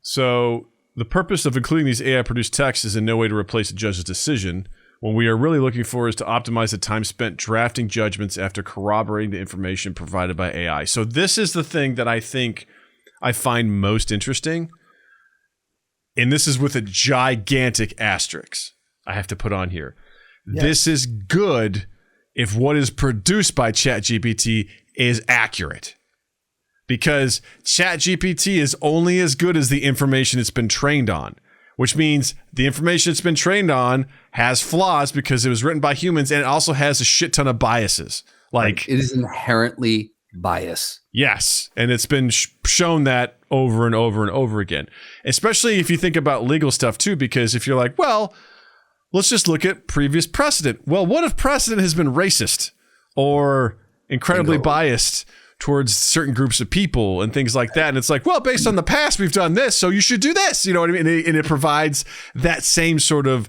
So the purpose of including these AI-produced texts is in no way to replace a judge's decision. What we are really looking for is to optimize the time spent drafting judgments after corroborating the information provided by AI. So this is the thing that I think I find most interesting. And this is with a gigantic asterisk I have to put on here. Yes. This is good if what is produced by ChatGPT is accurate. Because ChatGPT is only as good as the information it's been trained on, which means the information it's been trained on has flaws because it was written by humans, and it also has a shit ton of biases. Like, it is inherently biased. Yes, and it's been shown that over and over and over again, especially if you think about legal stuff too, because if you're like, well, let's just look at previous precedent. Well, what if precedent has been racist or incredibly biased towards certain groups of people and things like that? And it's like, well, based on the past, we've done this, so you should do this. You know what I mean? And it provides that same sort of,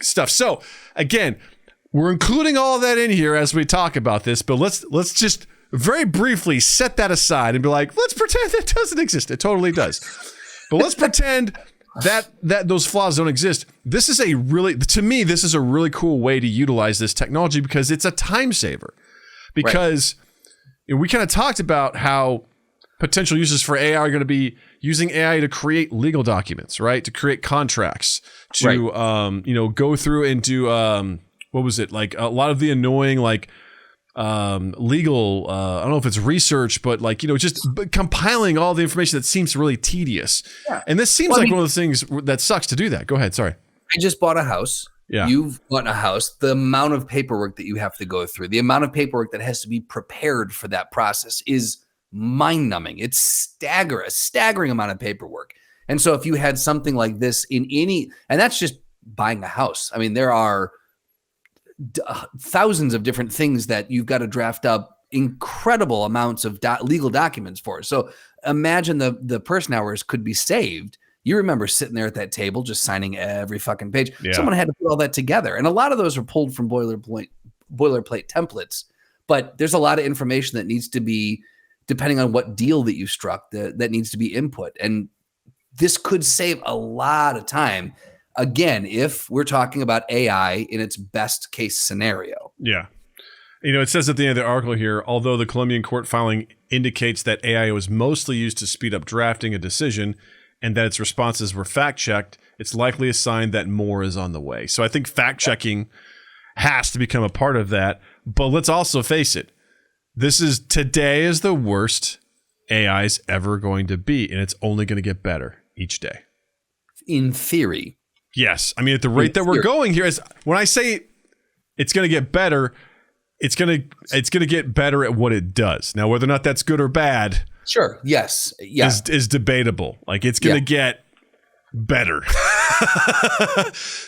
stuff. So again, we're including all of that in here as we talk about this, but let's just very briefly set that aside and be like, let's pretend that doesn't exist. It totally does. But let's pretend that those flaws don't exist. This is to me, this is a really cool way to utilize this technology because it's a time saver. Because we kind of talked about how potential uses for AI are going to be using AI to create legal documents, right? To create contracts, to go through and do what was it, like a lot of the annoying legal I don't know if it's research, but just compiling all the information that seems really tedious. Yeah. And this seems one of those things that sucks to do that. Go ahead, sorry. I just bought a house. Yeah. You've bought a house. The amount of paperwork that you have to go through, the amount of paperwork that has to be prepared for that process is mind-numbing. It's a staggering amount of paperwork. And so if you had something like this and that's just buying a house. I mean, there are thousands of different things that you've got to draft up incredible amounts of legal documents for. So imagine the person hours could be saved. You remember sitting there at that table, just signing every fucking page. Yeah. Someone had to put all that together. And a lot of those are pulled from boilerplate templates, but there's a lot of information that needs to be, depending on what deal that you struck, that needs to be input. And this could save a lot of time. Again, if we're talking about AI in its best case scenario. Yeah. It says at the end of the article here, although the Colombian court filing indicates that AI was mostly used to speed up drafting a decision and that its responses were fact-checked, it's likely a sign that more is on the way. So I think fact-checking has to become a part of that. But let's also face it, today is the worst AI's ever going to be, and it's only going to get better each day. In theory. Yes. I mean, at the rate that we're going here, is when I say it's going to get better, it's going to get better at what it does. Now, whether or not that's good or bad, sure. Yes. Yeah. is debatable. Like, it's going to get better.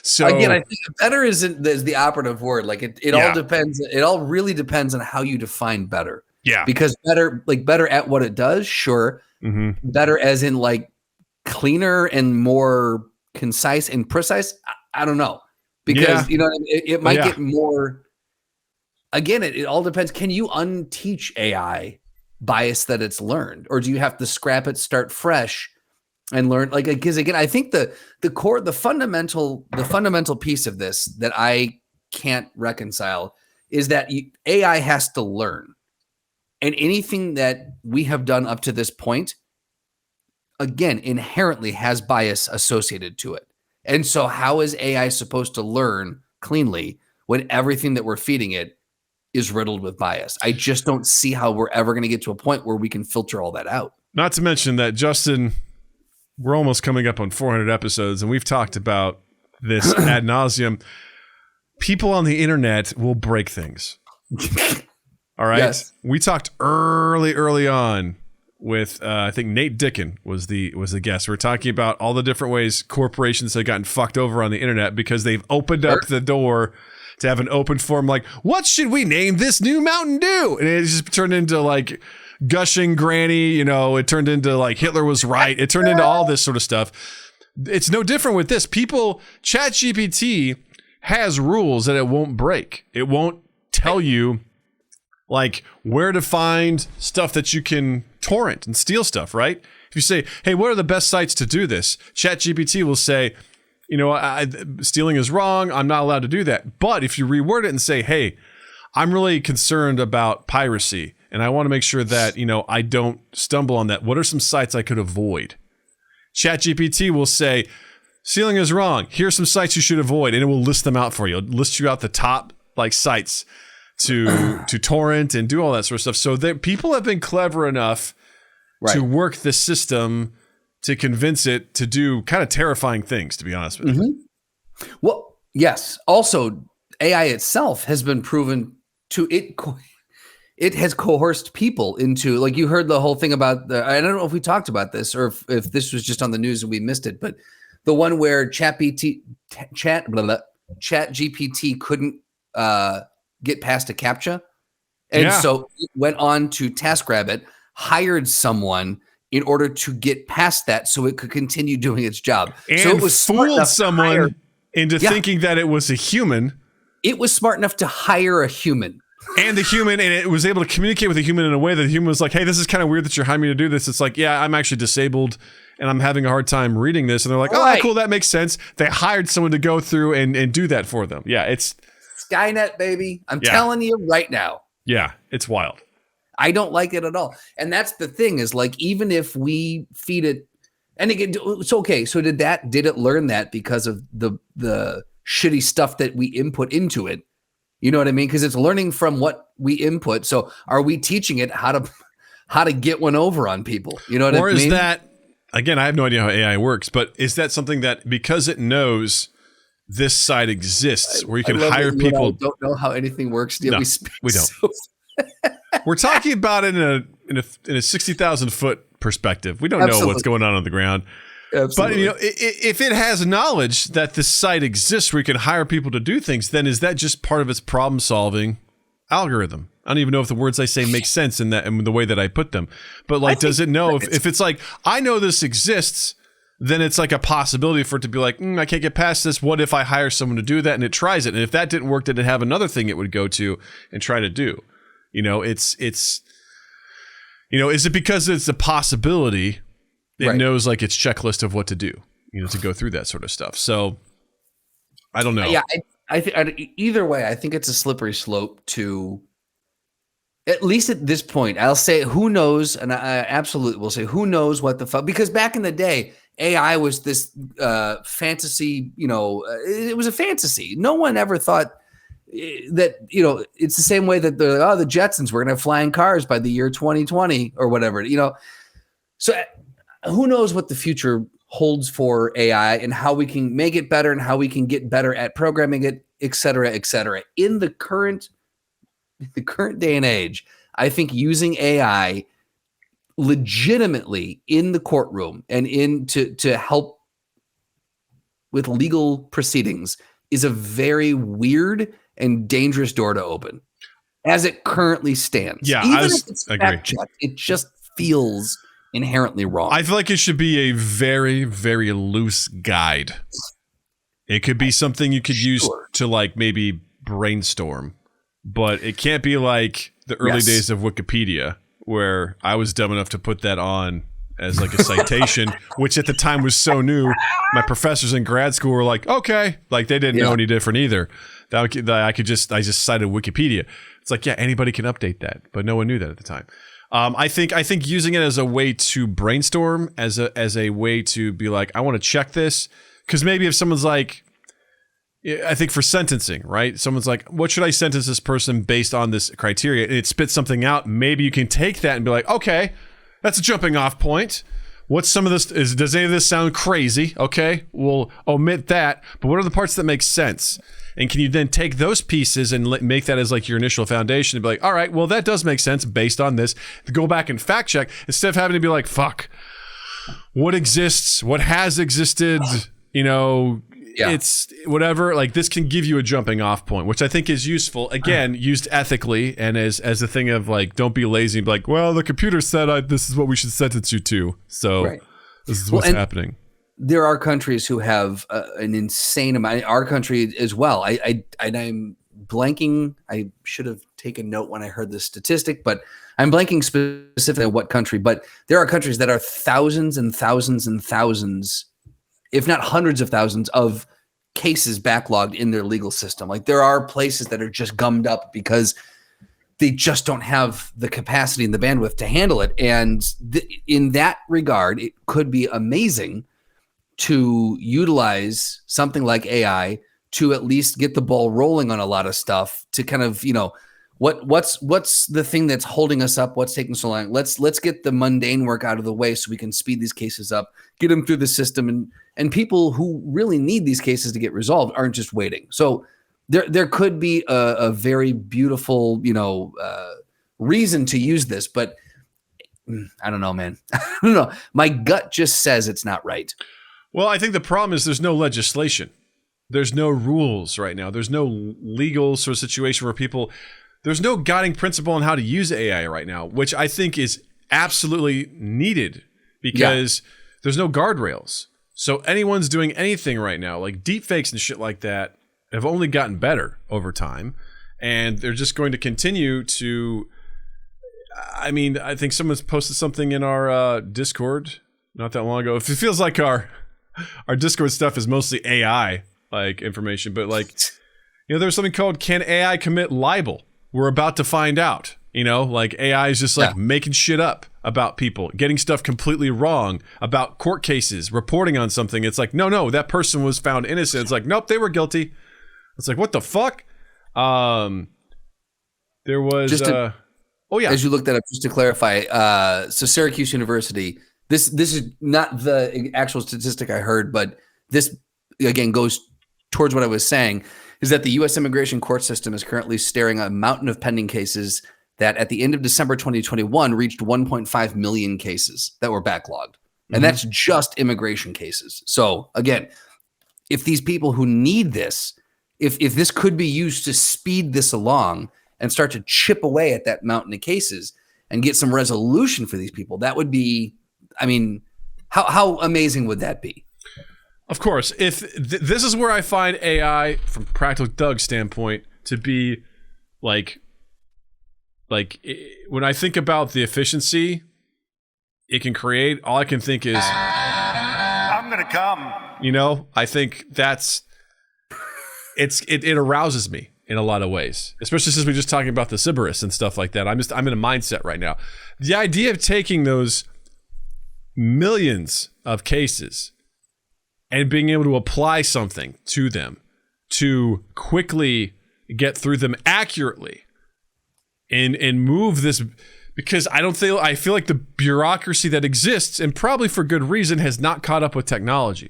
So again, I think better is the operative word. Like it all depends. It all really depends on how you define better. Yeah. Because better at what it does. Sure. Mm-hmm. Better as in cleaner and more concise and precise. I don't know, because it might get more. Again, it all depends. Can you unteach AI bias that it's learned, or do you have to scrap it, start fresh, and learn? Because again, I think the fundamental piece of this that I can't reconcile is that AI has to learn, and anything that we have done up to this point, again, inherently has bias associated to it. And so how is AI supposed to learn cleanly when everything that we're feeding it is riddled with bias? I just don't see how we're ever going to get to a point where we can filter all that out. Not to mention that, Justin, we're almost coming up on 400 episodes, and we've talked about this ad nauseum. People on the internet will break things. All right. Yes. We talked early on with I think Nate Dickin was the guest. We're talking about all the different ways corporations have gotten fucked over on the internet because they've opened up the door to have an open forum like, what should we name this new Mountain Dew? And it just turned into like gushing granny, you know, it turned into like Hitler was right. It turned into all this sort of stuff. It's no different with this. ChatGPT has rules that it won't break. It won't tell you like where to find stuff that you can torrent and steal stuff, right? If you say, hey, what are the best sites to do this? ChatGPT will say, you know, stealing is wrong. I'm not allowed to do that. But if you reword it and say, hey, I'm really concerned about piracy and I want to make sure that, you know, I don't stumble on that. What are some sites I could avoid? ChatGPT will say, stealing is wrong. Here's some sites you should avoid. And it will list them out for you. It'll list you out the top like sites to torrent and do all that sort of stuff. So that people have been clever enough to work the system to convince it to do kind of terrifying things, to be honest with you. Well, yes. Also, AI itself has been proven to it has coerced people into, like you heard the whole thing about I don't know if we talked about this or if this was just on the news and we missed it, but the one where ChatGPT couldn't get past a CAPTCHA. And so it went on to TaskRabbit, hired someone in order to get past that so it could continue doing its job. And so it was fooled someone into thinking that it was a human. It was smart enough to hire a human. And it was able to communicate with a human in a way that the human was like, hey, this is kind of weird that you're hiring me to do this. It's like, yeah, I'm actually disabled and I'm having a hard time reading this. And they're like, oh, cool, that makes sense. They hired someone to go through and do that for them. Yeah, it's Skynet, baby. I'm telling you right now. Yeah, it's wild. I don't like it at all. And that's the thing is like, even if we feed it, and again, it's okay. So did it learn that because of the shitty stuff that we input into it? You know what I mean? Because it's learning from what we input. So are we teaching it how to get one over on people? You know what I mean? Or is that, again, I have no idea how AI works, but is that something that because it knows this site exists where you can hire people? Don't know how anything works. No, we don't. We're talking about it in a 60,000 foot perspective. We don't know what's going on the ground. Absolutely. But you know, if it has knowledge that this site exists where you can hire people to do things, then is that just part of its problem-solving algorithm? I don't even know if the words I say make sense in the way that I put them. But like, does it know if it's like, I know this exists, then it's like a possibility for it to be like, I can't get past this. What if I hire someone to do that? And it tries it. And if that didn't work, then it have another thing it would go to and try to do. You know, it's you know, is it because it's a possibility? It knows like its checklist of what to do, you know, to go through that sort of stuff. So I don't know. Yeah, I think either way, I think it's a slippery slope to, at least at this point, I'll say who knows, and I absolutely will say who knows what the fuck, because back in the day, AI was this fantasy, you know, it was a fantasy. No one ever thought that, you know, it's the same way that the Jetsons were going to have flying cars by the year 2020 or whatever, you know. So who knows what the future holds for AI and how we can make it better and how we can get better at programming it, et cetera, et cetera. In the current day and age, I think using AI legitimately in the courtroom and to help with legal proceedings is a very weird and dangerous door to open as it currently stands. Yeah, even if it's fact-checked, it just feels inherently wrong. I feel like it should be a very, very loose guide. It could be something you could use to like maybe brainstorm, but it can't be like the early days of Wikipedia where I was dumb enough to put that on as like a citation, which at the time was so new. My professors in grad school were like, okay, like they didn't know any different either. I just cited Wikipedia. It's like, yeah, anybody can update that, but no one knew that at the time. I think using it as a way to brainstorm, as a way to be like, I want to check this, because maybe if someone's like, I think for sentencing, right? Someone's like, what should I sentence this person based on this criteria? And it spits something out. Maybe you can take that and be like, okay, that's a jumping off point. what's some of this? Does any of this sound crazy? Okay, we'll omit that. But what are the parts that make sense? And can you then take those pieces and make that as like your initial foundation and be like, all right, well, that does make sense based on this. Go back and fact check instead of having to be like, fuck, what exists? What has existed? You know, it's whatever. Like this can give you a jumping off point, which I think is useful. Again, used ethically and as a thing of like, don't be lazy and be like, well, the computer said this is what we should sentence you to. So this is what's happening. There are countries who have an insane amount. Our country as well. I'm blanking. I should have taken note when I heard this statistic, but I'm blanking specifically on what country. But there are countries that are thousands and thousands and thousands, if not hundreds of thousands, of cases backlogged in their legal system. Like there are places that are just gummed up because they just don't have the capacity and the bandwidth to handle it. And in that regard, it could be amazing to utilize something like AI to at least get the ball rolling on a lot of stuff to kind of, you know, what's the thing that's holding us up? What's taking so long? Let's get the mundane work out of the way so we can speed these cases up, get them through the system. And people who really need these cases to get resolved aren't just waiting. So there could be a very beautiful, you know, reason to use this, but I don't know, man. I don't know. My gut just says it's not right. Well, I think the problem is there's no legislation. There's no rules right now. There's no legal sort of situation where there's no guiding principle on how to use AI right now, which I think is absolutely needed because there's no guardrails. So anyone's doing anything right now, like deepfakes and shit like that, have only gotten better over time. And they're just going to continue to, I mean, I think someone's posted something in our Discord not that long ago. It feels like our Discord stuff is mostly AI like information, but like, you know, there's something called "Can AI commit libel?" We're about to find out. You know, like AI is just like making shit up about people, getting stuff completely wrong about court cases, reporting on something. It's like, no, that person was found innocent. It's like, nope, they were guilty. It's like, what the fuck? There was as you looked that up, just to clarify, so Syracuse University. This is not the actual statistic I heard, but this, again, goes towards what I was saying, is that the U.S. immigration court system is currently staring at a mountain of pending cases that at the end of December 2021 reached 1.5 million cases that were backlogged. And that's just immigration cases. So, again, if these people who need this, if this could be used to speed this along and start to chip away at that mountain of cases and get some resolution for these people, that would be... I mean, how amazing would that be? Of course. If this is where I find AI, from Practical Doug's standpoint, to be like when I think about the efficiency it can create, all I can think is, I'm gonna come. You know, I think it arouses me in a lot of ways, especially since we're just talking about the Sybaris and stuff like that. I'm in a mindset right now. The idea of taking those millions of cases and being able to apply something to them to quickly get through them accurately and move this, because I feel like the bureaucracy that exists, and probably for good reason, has not caught up with technology.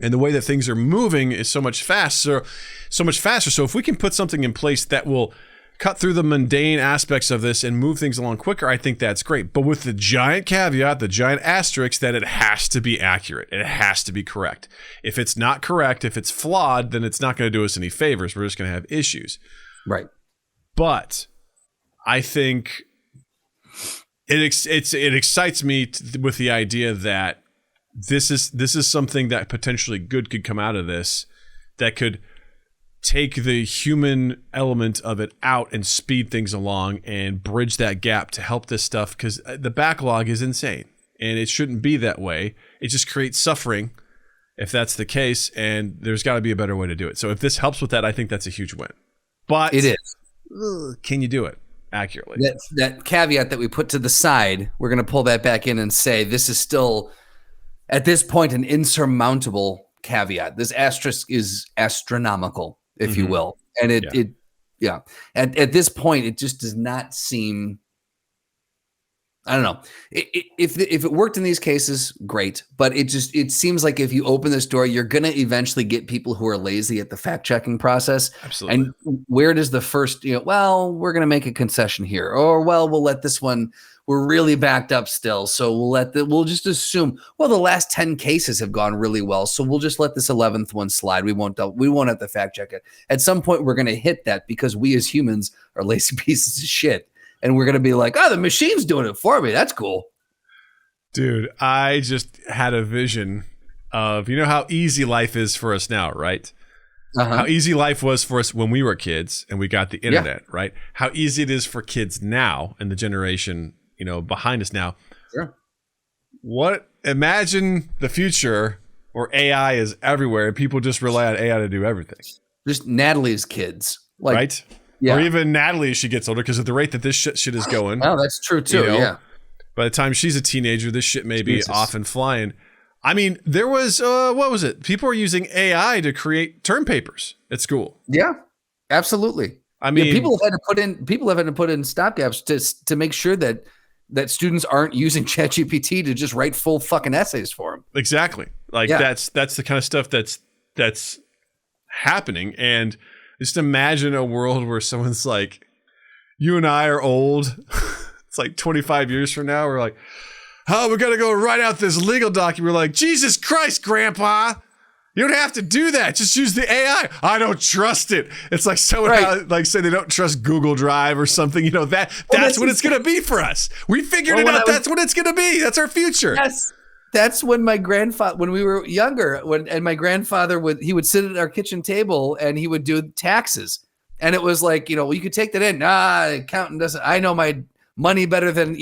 And the way that things are moving is so much faster. So if we can put something in place that will cut through the mundane aspects of this and move things along quicker, I think that's great. But with the giant caveat, the giant asterisk, that it has to be accurate. It has to be correct. If it's not correct, if it's flawed, then it's not going to do us any favors. We're just going to have issues. Right. But I think it excites me with the idea that this is something that potentially good could come out of this, that could take the human element of it out and speed things along and bridge that gap to help this stuff, because the backlog is insane and it shouldn't be that way. It just creates suffering if that's the case, and there's got to be a better way to do it. So if this helps with that, I think that's a huge win. But it is. Can you do it accurately? That caveat that we put to the side, we're going to pull that back in and say this is still, at this point, an insurmountable caveat. This asterisk is astronomical, if you will. And at this point, it just does not seem I don't know. If it worked in these cases, great. But it seems like if you open this door, you're going to eventually get people who are lazy at the fact checking process. Absolutely. And where does the first, well, we're going to make a concession here, or well, we'll let this one. We're really backed up still, so we'll just assume. Well, the last 10 cases have gone really well, so we'll just let this 11th one slide. We won't have to fact check it. At some point, we're going to hit that because we as humans are lazy pieces of shit. And we're going to be like, oh, the machine's doing it for me. That's cool. Dude, I just had a vision of, how easy life is for us now, right? Uh-huh. How easy life was for us when we were kids and we got the internet, right? How easy it is for kids now and the generation, behind us now. Sure. Imagine the future where AI is everywhere and people just rely on AI to do everything. Just Natalie's kids. Right? Yeah. Or even Natalie as she gets older, because at the rate that this shit is going. Oh, that's true too. Yeah. By the time she's a teenager, this shit may be off and flying. I mean, there was what was it? People were using AI to create term papers at school. Yeah, absolutely. I mean, people have had to put in stopgaps to make sure that students aren't using ChatGPT to just write full fucking essays for them. Exactly. That's the kind of stuff that's happening. And just imagine a world where someone's like, you and I are old. It's like 25 years from now. We're like, oh, we got to go write out this legal document. We're like, Jesus Christ, Grandpa. You don't have to do that. Just use the AI. I don't trust it. It's like someone say they don't trust Google Drive or something. That's what it's going to be for us. We figured it out. That's what it's going to be. That's our future. Yes. That's when when we were younger, my grandfather would sit at our kitchen table and he would do taxes. And it was like, you could take that in. The accountant doesn't, I know my money better than,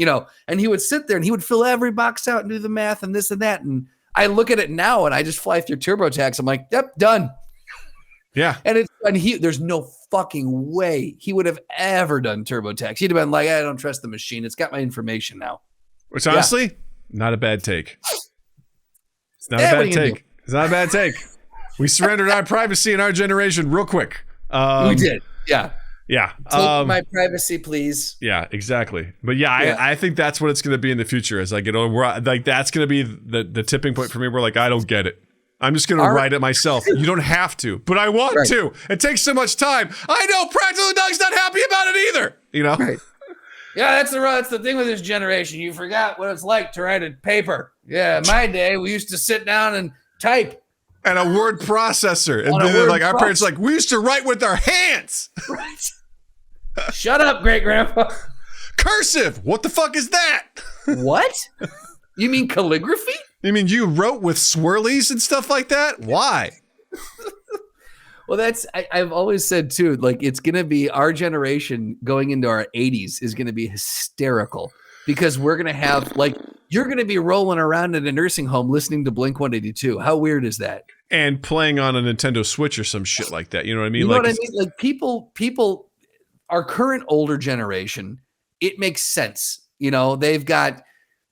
and he would sit there and he would fill every box out and do the math and this and that. And I look at it now and I just fly through TurboTax. I'm like, yep, done. Yeah. And there's no fucking way he would have ever done TurboTax. He'd have been like, I don't trust the machine. It's got my information now. Which honestly, not a bad take. It's not a bad take. It's not a bad take. We surrendered our privacy in our generation real quick. We did. Yeah. Yeah. Take my privacy, please. Yeah, exactly. But I think that's what it's going to be in the future as I get older. That's going to be the tipping point for me. We're like, I don't get it. I'm just going to write it myself. You don't have to, but I want to. It takes so much time. I know Practical Doug's not happy about it either. Right. Yeah, that's the thing with this generation. You forgot what it's like to write a paper. Yeah, my day, we used to sit down and type. And a word processor. And then our parents we used to write with our hands. Right. Shut up, great grandpa. Cursive. What the fuck is that? What? You mean calligraphy? You mean you wrote with swirlies and stuff like that? Why? Well, I've always said too, it's going to be our generation going into our 80s is going to be hysterical because we're going to have you're going to be rolling around in a nursing home listening to Blink-182. How weird is that? And playing on a Nintendo Switch or some shit like that. You know what I mean? You know what I mean? People, our current older generation, it makes sense. They've got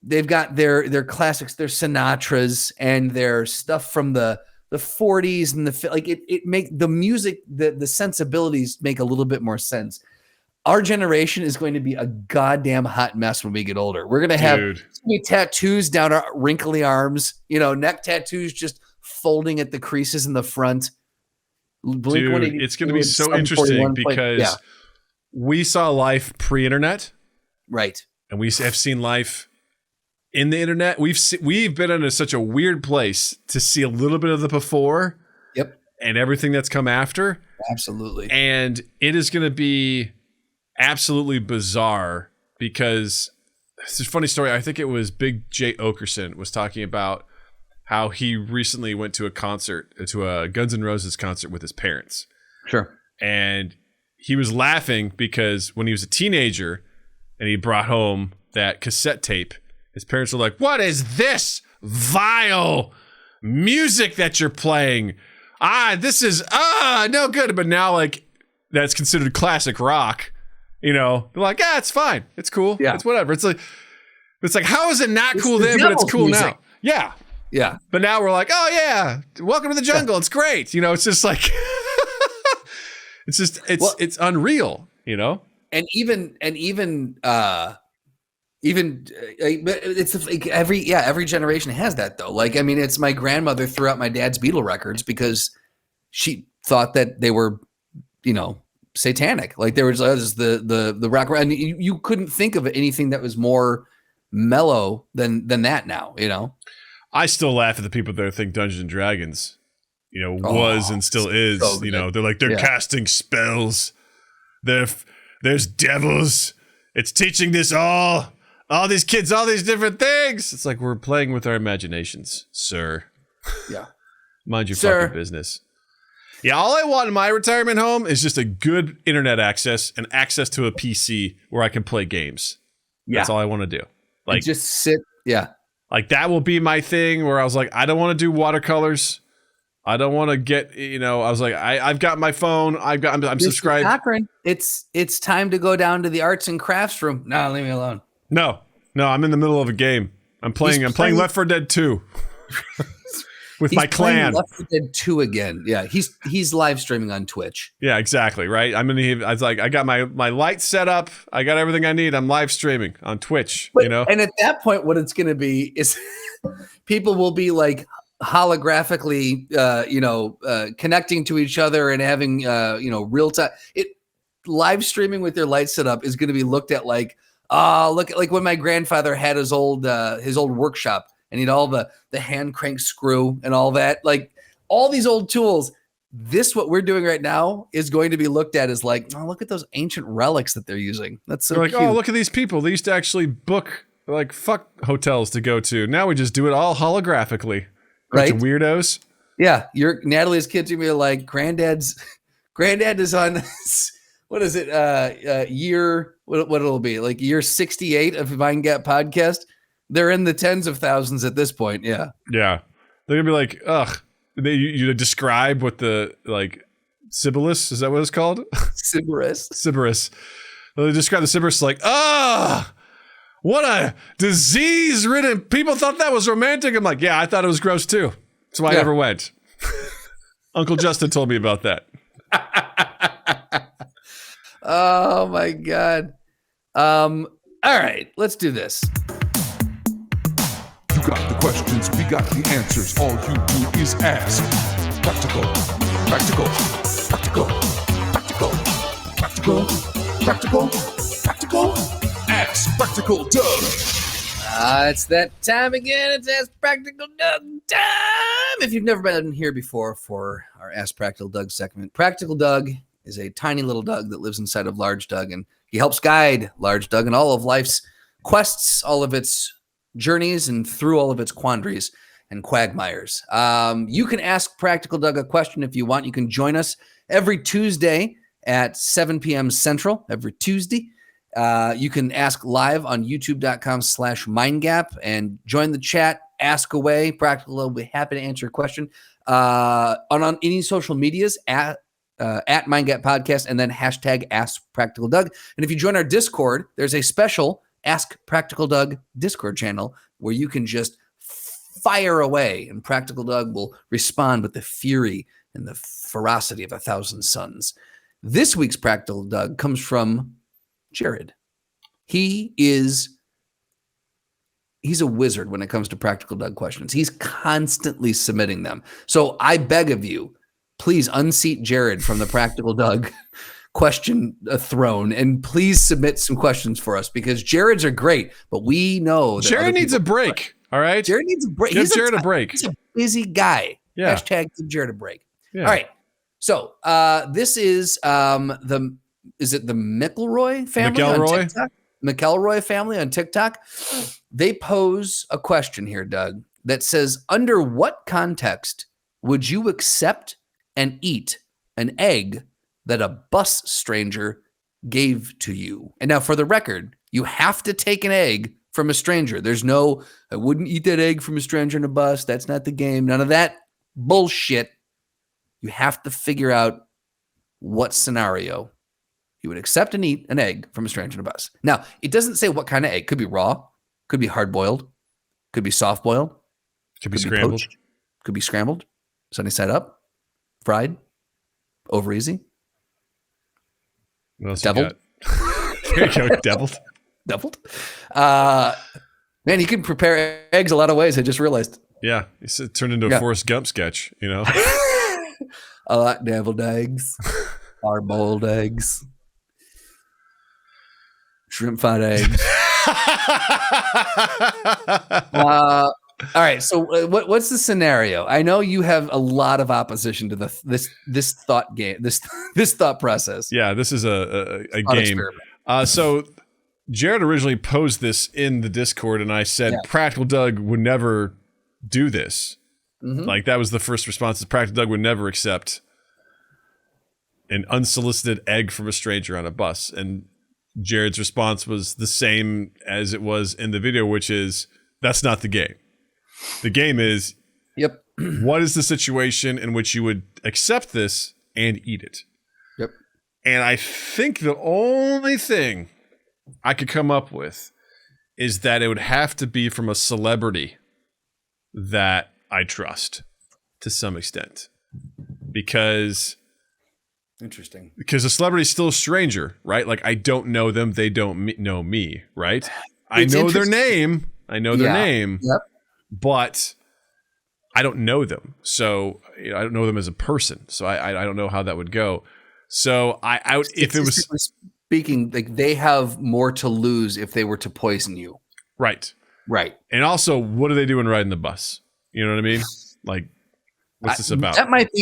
their classics, their Sinatras and their stuff from the 40s and it make the music, the sensibilities make a little bit more sense. Our generation is going to be a goddamn hot mess when we get older. We're going to have tattoos down our wrinkly arms, neck tattoos just folding at the creases in the front. Dude, it's going to be so interesting because we saw life pre-internet. Right. And we have seen life in the internet. We've been in such a weird place to see a little bit of the before. Yep. And everything that's come after. Absolutely. And it is going to be absolutely bizarre because it's a funny story. I think it was Big J Okerson was talking about how he recently went to a concert, to a Guns N' Roses concert with his parents. Sure. And he was laughing because when he was a teenager and he brought home that cassette tape, his parents were like, "What is this vile music that you're playing? This is no good." But now that's considered classic rock. They're like, it's fine. It's cool. Yeah. It's whatever. It's like, how is it not cool then, but it's cool music. now? Yeah. Yeah. But now we're like, oh yeah, welcome to the jungle. Yeah. It's great. It's just like, it's unreal, And even Even it's like every generation has that though. Like, I mean, it's my grandmother threw out my dad's Beatle records because she thought that they were, satanic. Like there was the rock, and you couldn't think of anything that was more mellow than that now. I still laugh at the people that think Dungeons and Dragons, was and still is. So They're like they're casting spells. There's devils. It's teaching this all these kids all these different things. It's like we're playing with our imaginations, sir. Yeah, mind your fucking business. Yeah, all I want in my retirement home is just a good internet access and access to a PC where I can play games. Yeah. That's all I want to do. Like and just sit. Yeah. Like that will be my thing where I was like, I don't want to do watercolors. I don't want to get, I was like, I've got my phone. I'm subscribed. Cochran, it's time to go down to the arts and crafts room. No, leave me alone. No, I'm in the middle of a game. I'm playing Left 4 Dead 2 with my clan. Left 4 Dead 2 again. Yeah, he's live streaming on Twitch. Yeah, exactly. Right. I was like, I got my lights set up. I got everything I need. I'm live streaming on Twitch. And at that point, what it's going to be is people will be like holographically, connecting to each other and having, real time. Live streaming with their lights set up is going to be looked at like, look at like when my grandfather had his old workshop and he'd all the hand crank screw and all that, like all these old tools. What we're doing right now is going to be looked at as like, oh, look at those ancient relics that they're using. That's so cute. Oh, look at these people. They used to actually book like fuck hotels to go to. Now we just do it all holographically. Right? Bunch of weirdos. Yeah. Natalie's kids are going to be like, granddad is on what is it? Year, what it'll be like year 68 of Mind Gap podcast. They're in the tens of thousands at this point. Yeah. Yeah. They're gonna be like, ugh. You describe what the like Sybaris, is that what it's called? Sybaris. They describe the Sybaris like, what a disease-ridden. People thought that was romantic. I'm like, yeah, I thought it was gross too. That's why I never went. Uncle Justin told me about that. Oh my God. All right, let's do this. You got the questions, we got the answers. All you do is ask. Practical. Ask Practical Doug. It's that time again. It's Ask Practical Doug time. If you've never been here before for our Ask Practical Doug segment, Practical Doug is a tiny little Doug that lives inside of Large Doug, and he helps guide Large Doug in all of life's quests, all of its journeys, and through all of its quandaries and quagmires. You can ask Practical Doug a question if you want. You can join us every Tuesday at 7 p.m. Central, every Tuesday. You can ask live on youtube.com/mindgap and join the chat, ask away. Practical Doug will be happy to answer your question. On any social medias at Mindgap Podcast and then hashtag Ask Practical Doug. And if you join our Discord, there's a special Ask Practical Doug Discord channel where you can just fire away and Practical Doug will respond with the fury and the ferocity of 1,000 suns. This week's Practical Doug comes from Jared. He's a wizard when it comes to Practical Doug questions. He's constantly submitting them. So I beg of you, please unseat Jared from the Practical Doug question throne and please submit some questions for us because Jared's are great, but we know that Jared needs a break. All right. Jared needs a break. Give Jared a break. He's a busy guy. Yeah. Hashtag give Jared a break. Yeah. All right. So this is the McElroy family on TikTok? McElroy family on TikTok. They pose a question here, Doug, that says, under what context would you accept and eat an egg that a bus stranger gave to you? And now for the record, you have to take an egg from a stranger. There's no, I wouldn't eat that egg from a stranger in a bus. That's not the game. None of that bullshit. You have to figure out what scenario you would accept and eat an egg from a stranger in a bus. Now, it doesn't say what kind of egg. Could be raw, could be hard-boiled, could be soft-boiled, could be scrambled, poached, could be scrambled, sunny side up, fried, over easy. What else deviled. There you go, deviled. Deviled. Man, you can prepare eggs a lot of ways. I just realized. Yeah, it turned into a Forrest Gump sketch, you know? I like deviled eggs, hard-boiled eggs, shrimp-fried eggs. All right, so what's the scenario? I know you have a lot of opposition to this thought game, this thought process. Yeah, this is a game. So Jared originally posed this in the Discord, and I said Practical Doug would never do this. Mm-hmm. Like, that was the first response. Practical Doug would never accept an unsolicited egg from a stranger on a bus. And Jared's response was the same as it was in the video, which is, that's not the game. The game is, what is the situation in which you would accept this and eat it? Yep. And I think the only thing I could come up with is that it would have to be from a celebrity that I trust to some extent. Because a celebrity is still a stranger, right? Like, I don't know them, they don't know me, right? I know their name. But I don't know them. So I don't know them as a person. So I don't know how that would go. So if it was speaking, like, they have more to lose if they were to poison you. Right. And also, what are they doing riding the bus? You know what I mean? Like, what's this about? That might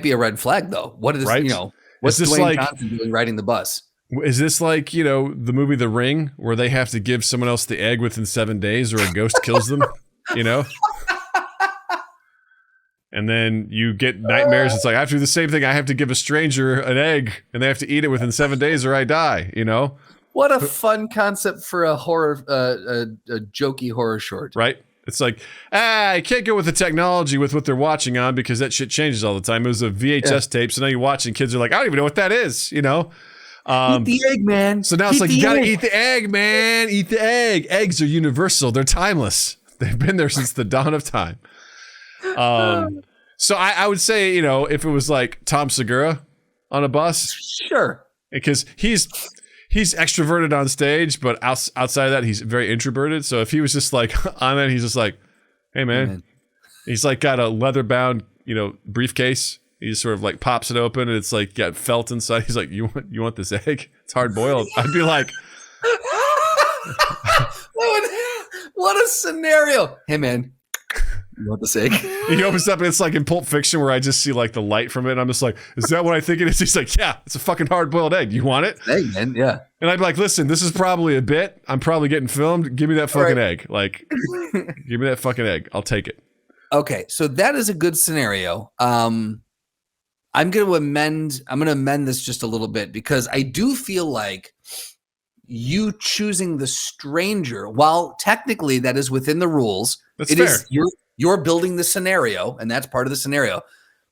be a red flag, though. What is what's Dwayne Johnson doing riding the bus? Is this like, the movie The Ring, where they have to give someone else the egg within 7 days or a ghost kills them? And then you get nightmares. It's like, I have to do the same thing. I have to give a stranger an egg and they have to eat it within 7 days or I die, What a fun concept for a horror, a jokey horror short. Right? It's like, I can't go with the technology with what they're watching on because that shit changes all the time. It was a VHS tape. So now you watch and kids are like, I don't even know what that is, Eat the egg, man. So now it's like, you got to eat the egg, man. Eat the egg. Eggs are universal. They're timeless. They've been there since the dawn of time. So I would say, if it was like Tom Segura on a bus. Sure. Because he's extroverted on stage, but outside of that, he's very introverted. So if he was just like on it, he's just like, hey, man. He's like got a leather bound, briefcase. He just sort of like pops it open and it's like got felt inside. He's like, you want this egg? It's hard boiled. I'd be like, what a scenario. Hey, man, you want this egg? He opens up and it's like in Pulp Fiction where I just see like the light from it. And I'm just like, is that what I think it is? He's like, yeah, it's a fucking hard boiled egg. You want it? Egg, man. Yeah. And I'd be like, listen, this is probably a bit. I'm probably getting filmed. Give me that fucking egg. Like, give me that fucking egg. I'll take it. Okay. So that is a good scenario. I'm going to amend this just a little bit because I do feel like you choosing the stranger, while technically that is within the rules, that's fair. You're building the scenario, and that's part of the scenario.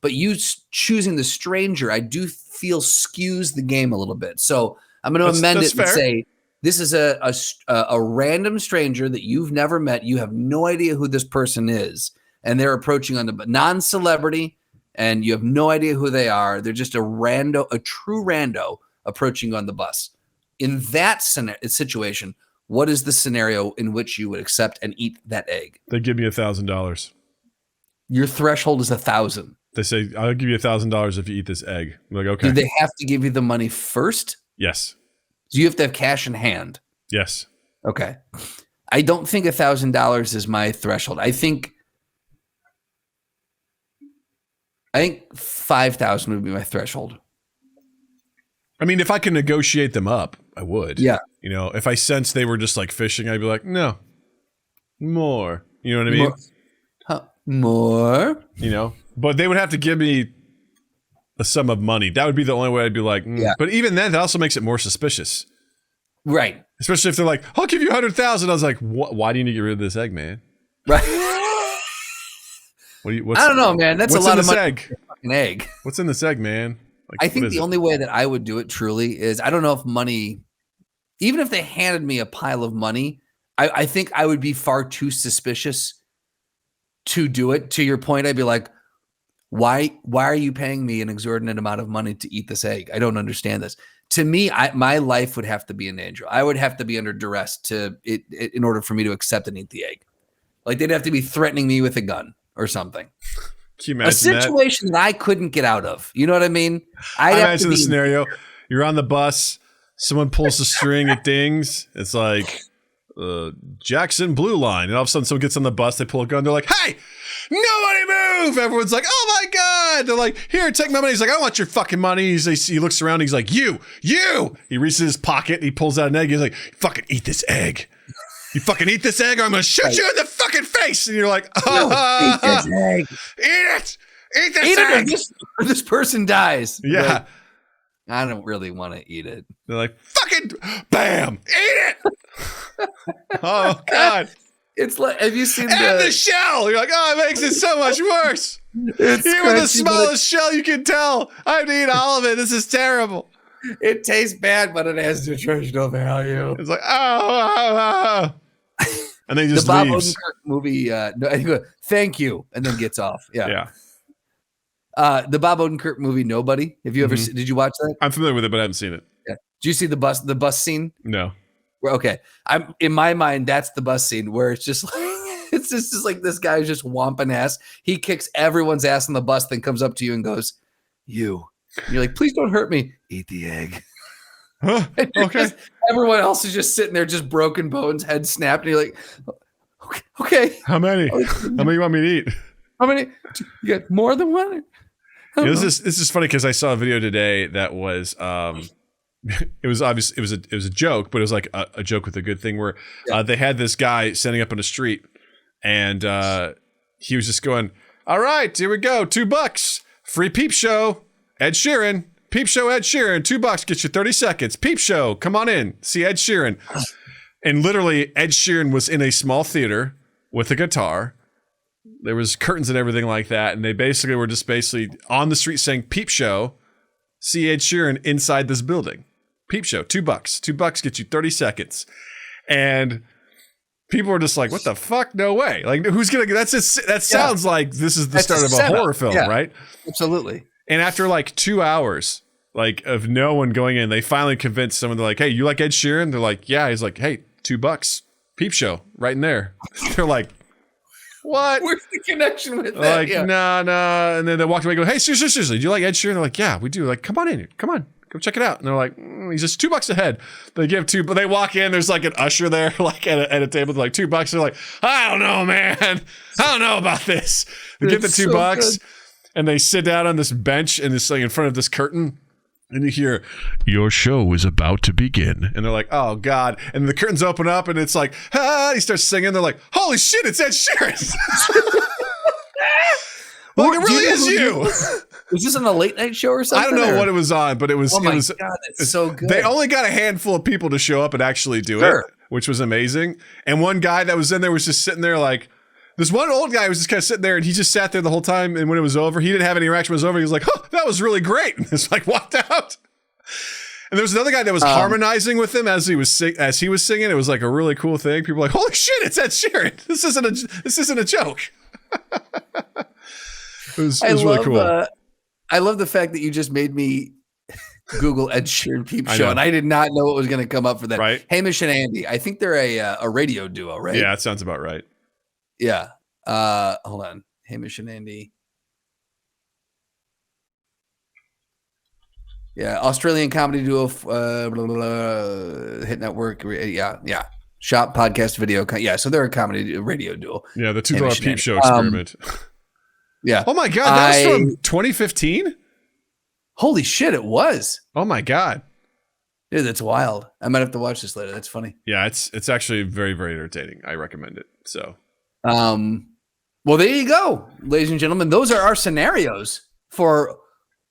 But you choosing the stranger, I do feel skews the game a little bit. So I'm going to amend it and say this is a random stranger that you've never met. You have no idea who this person is, and they're approaching on the non-celebrity, and you have no idea who they are. They're just a true rando approaching on the bus. In that situation, what is the scenario in which you would accept and eat that egg? They give me $1,000. Your threshold is 1,000. They say, I'll give you $1,000 if you eat this egg. I'm like, okay. Do they have to give you the money first? Yes. Do you have to have cash in hand? Yes. Okay. I don't think $1,000 is my threshold. I think 5,000 would be my threshold. I mean, if I can negotiate them up, I would. Yeah. If I sensed they were just like fishing, I'd be like, no, more. You know what I mean? More. But they would have to give me a sum of money. That would be the only way I'd be like, yeah. But even then, that also makes it more suspicious. Right. Especially if they're like, I'll give you 100,000. I was like, why do you need to get rid of this egg, man? Right. I don't know, man. That's a lot of money. Egg? What's in this egg, man? Like, I think the only way that I would do it truly is, I don't know if money, even if they handed me a pile of money, I think I would be far too suspicious to do it. To your point, I'd be like, why are you paying me an exorbitant amount of money to eat this egg? I don't understand this. To me, my life would have to be in danger. I would have to be under duress in order for me to accept and eat the egg. Like they'd have to be threatening me with a gun or something. Can you imagine a situation that I couldn't get out of. You know what I mean? I imagine the scenario. You're on the bus. Someone pulls the string. It dings. It's like Jackson Blue Line. And all of a sudden someone gets on the bus. They pull a gun. They're like, hey, nobody move. Everyone's like, oh my God. They're like, here, take my money. He's like, I don't want your fucking money. He looks around. He's like, you. He reaches in his pocket. He pulls out an egg. He's like, fucking eat this egg. You fucking eat this egg or I'm going to shoot you in the fucking face. And you're like, oh, eat this egg. Eat it. Eat this egg. Or this person dies. Yeah. Like, I don't really want to eat it. They're like, fucking bam. Eat it. Oh, God. It's like, have you seen the shell? You're like, oh, it makes it so much worse. Even the smallest shell, you can tell. I have to eat all of it. This is terrible. It tastes bad, but it has nutritional value. It's like, oh. And then he just the Bob leaves. Odenkirk movie, and he goes, thank you, and then gets off. Yeah. The Bob Odenkirk movie, Nobody. Have you ever did you watch that? I'm familiar with it, but I haven't seen it. Yeah. Did you see the bus scene? No. Okay. I'm in my mind, that's the bus scene where it's just like it's just like this guy's just whomping ass. He kicks everyone's ass on the bus, then comes up to you and goes, you. And you're like, please don't hurt me. Eat the egg. Huh, okay. Everyone else is just sitting there, just broken bones, head snapped, and you're like, okay. How many? How many you want me to eat? How many? You got more than one? This is funny because I saw a video today that was it was obvious it was a joke, but it was like a joke with a good thing where they had this guy standing up on the street and he was just going, all right, here we go, $2, free peep show, Ed Sheeran. Peep show Ed Sheeran, $2 gets you 30 seconds. Peep show, come on in, see Ed Sheeran. And literally, Ed Sheeran was in a small theater with a guitar. There was curtains and everything like that, and they basically were just on the street saying, "Peep show, see Ed Sheeran inside this building. Peep show, $2, $2 gets you 30 seconds." And people were just like, "What the fuck? No way! Like, who's gonna? That sounds like this is the start of a horror film, right?" Absolutely. And after like 2 hours. Like of no one going in, they finally convinced someone. They're like, "Hey, you like Ed Sheeran?" They're like, "Yeah." He's like, "Hey, $2, peep show, right in there." They're like, "What? Where's the connection with that?" Like, no. And then they walked away, and go, "Hey, seriously, do you like Ed Sheeran?" They're like, "Yeah, we do." Like, come on in here, come on, go check it out. And they're like, "He's just $2 ahead." They give $2, but they walk in. There's like an usher there, like at a table, like $2. They're like, "I don't know, man. I don't know about this." They get the $2, and they sit down on this bench and this like in front of this curtain. And you hear, "Your show is about to begin." And they're like, "Oh, God." And the curtains open up and it's like, ah, he starts singing. They're like, "Holy shit, it's Ed Sheeran." Like, it really is you. Was this on a late night show or something? I don't know what it was on, but it was. Oh my God, it's so good. They only got a handful of people to show up and actually do it, which was amazing. And one guy that was in there was just sitting there like, this one old guy was just kind of sitting there and he just sat there the whole time. And when it was over, he didn't have any interaction. When it was over, he was like, "Oh, that was really great." And just like walked out. And there was another guy that was harmonizing with him as he was singing. It was like a really cool thing. People were like, "Holy shit, it's Ed Sheeran. This isn't a joke." It was really cool. I love the fact that you just made me Google Ed Sheeran peep show, and I did not know what was going to come up for that. Right. Hamish and Andy. I think they're a radio duo, right? Yeah, that sounds about right. Yeah. Hold on. Hamish and Andy. Yeah. Australian comedy duo, Hit Network. Yeah. Shop, podcast, video. Yeah. So they're a comedy radio duo. Yeah. The $2 peep show experiment. Yeah. Oh my God. That was from 2015? Holy shit. It was. Oh my God. Dude, that's wild. I might have to watch this later. That's funny. Yeah. It's actually very, very entertaining. I recommend it. So. Well, there you go, ladies and gentlemen. Those are our scenarios for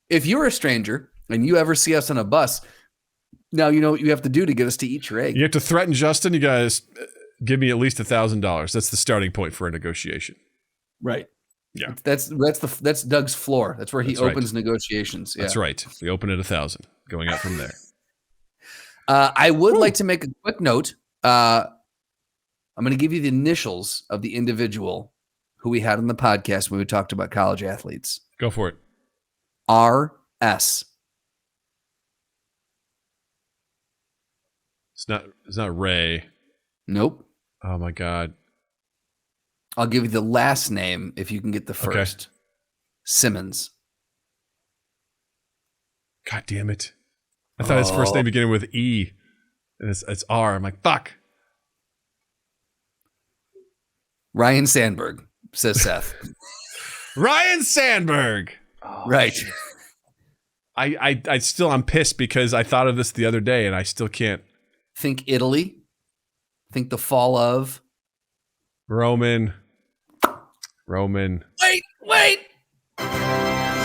if you're a stranger and you ever see us on a bus. Now you know what you have to do to get us to eat your egg. You have to threaten Justin. You guys give me at least $1,000. That's the starting point for a negotiation. Right. Yeah. That's Doug's floor. That's where he opens negotiations. Yeah. That's right. We open at 1,000, going up from there. I would like to make a quick note. I'm going to give you the initials of the individual who we had on the podcast when we talked about college athletes. Go for it. RS. It's not Ray. Nope. Oh my God. I'll give you the last name if you can get the first. Okay. Simmons. God damn it. I thought his first name beginning with E. And it's R. I'm like, fuck. Ryan Sandberg, says Seth. Ryan Sandberg. Right. I'm pissed because I thought of this the other day and I still can't. Think Italy. Think the fall of Roman. Wait.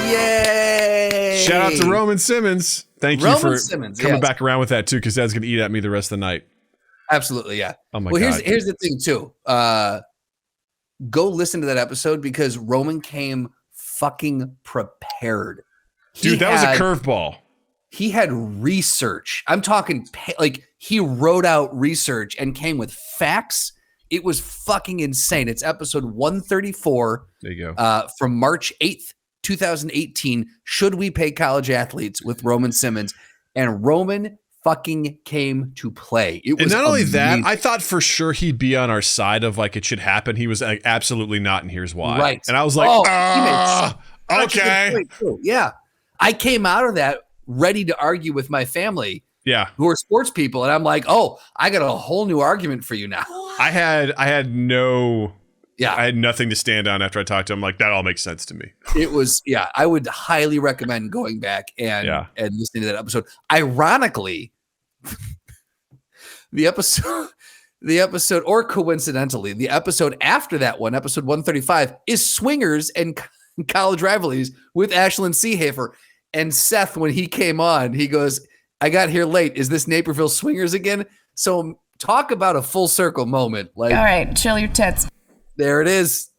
Yay! Shout out to Roman Simmons. Thank you for Simmons, coming back around with that too, because Dad's gonna eat at me the rest of the night. Absolutely, yeah. Oh my God. Here's the thing too. Go listen to that episode because Roman came fucking prepared. Dude, that was a curveball. He had research. I'm talking like he wrote out research and came with facts. It was fucking insane. It's episode 134. There you go. From March 8th, 2018. Should we pay college athletes with Roman Simmons? And Roman fucking came to play. It was and not only amazing. that, I thought for sure he'd be on our side of like it should happen. He was like, absolutely not, and here's why. Right. And I was like, okay. Yeah. I came out of that ready to argue with my family. Yeah. Who are sports people. And I'm like, oh, I got a whole new argument for you now. I had nothing to stand on after I talked to him. Like, that all makes sense to me. It was, I would highly recommend going back and listening to that episode. Ironically, the episode, or coincidentally, the episode after that one, episode 135, is Swingers and College Rivalries with Ashlyn Seehafer. And Seth, when he came on, he goes, I got here late. Is this Naperville Swingers again? So talk about a full circle moment. Like, all right, chill your tits. There it is.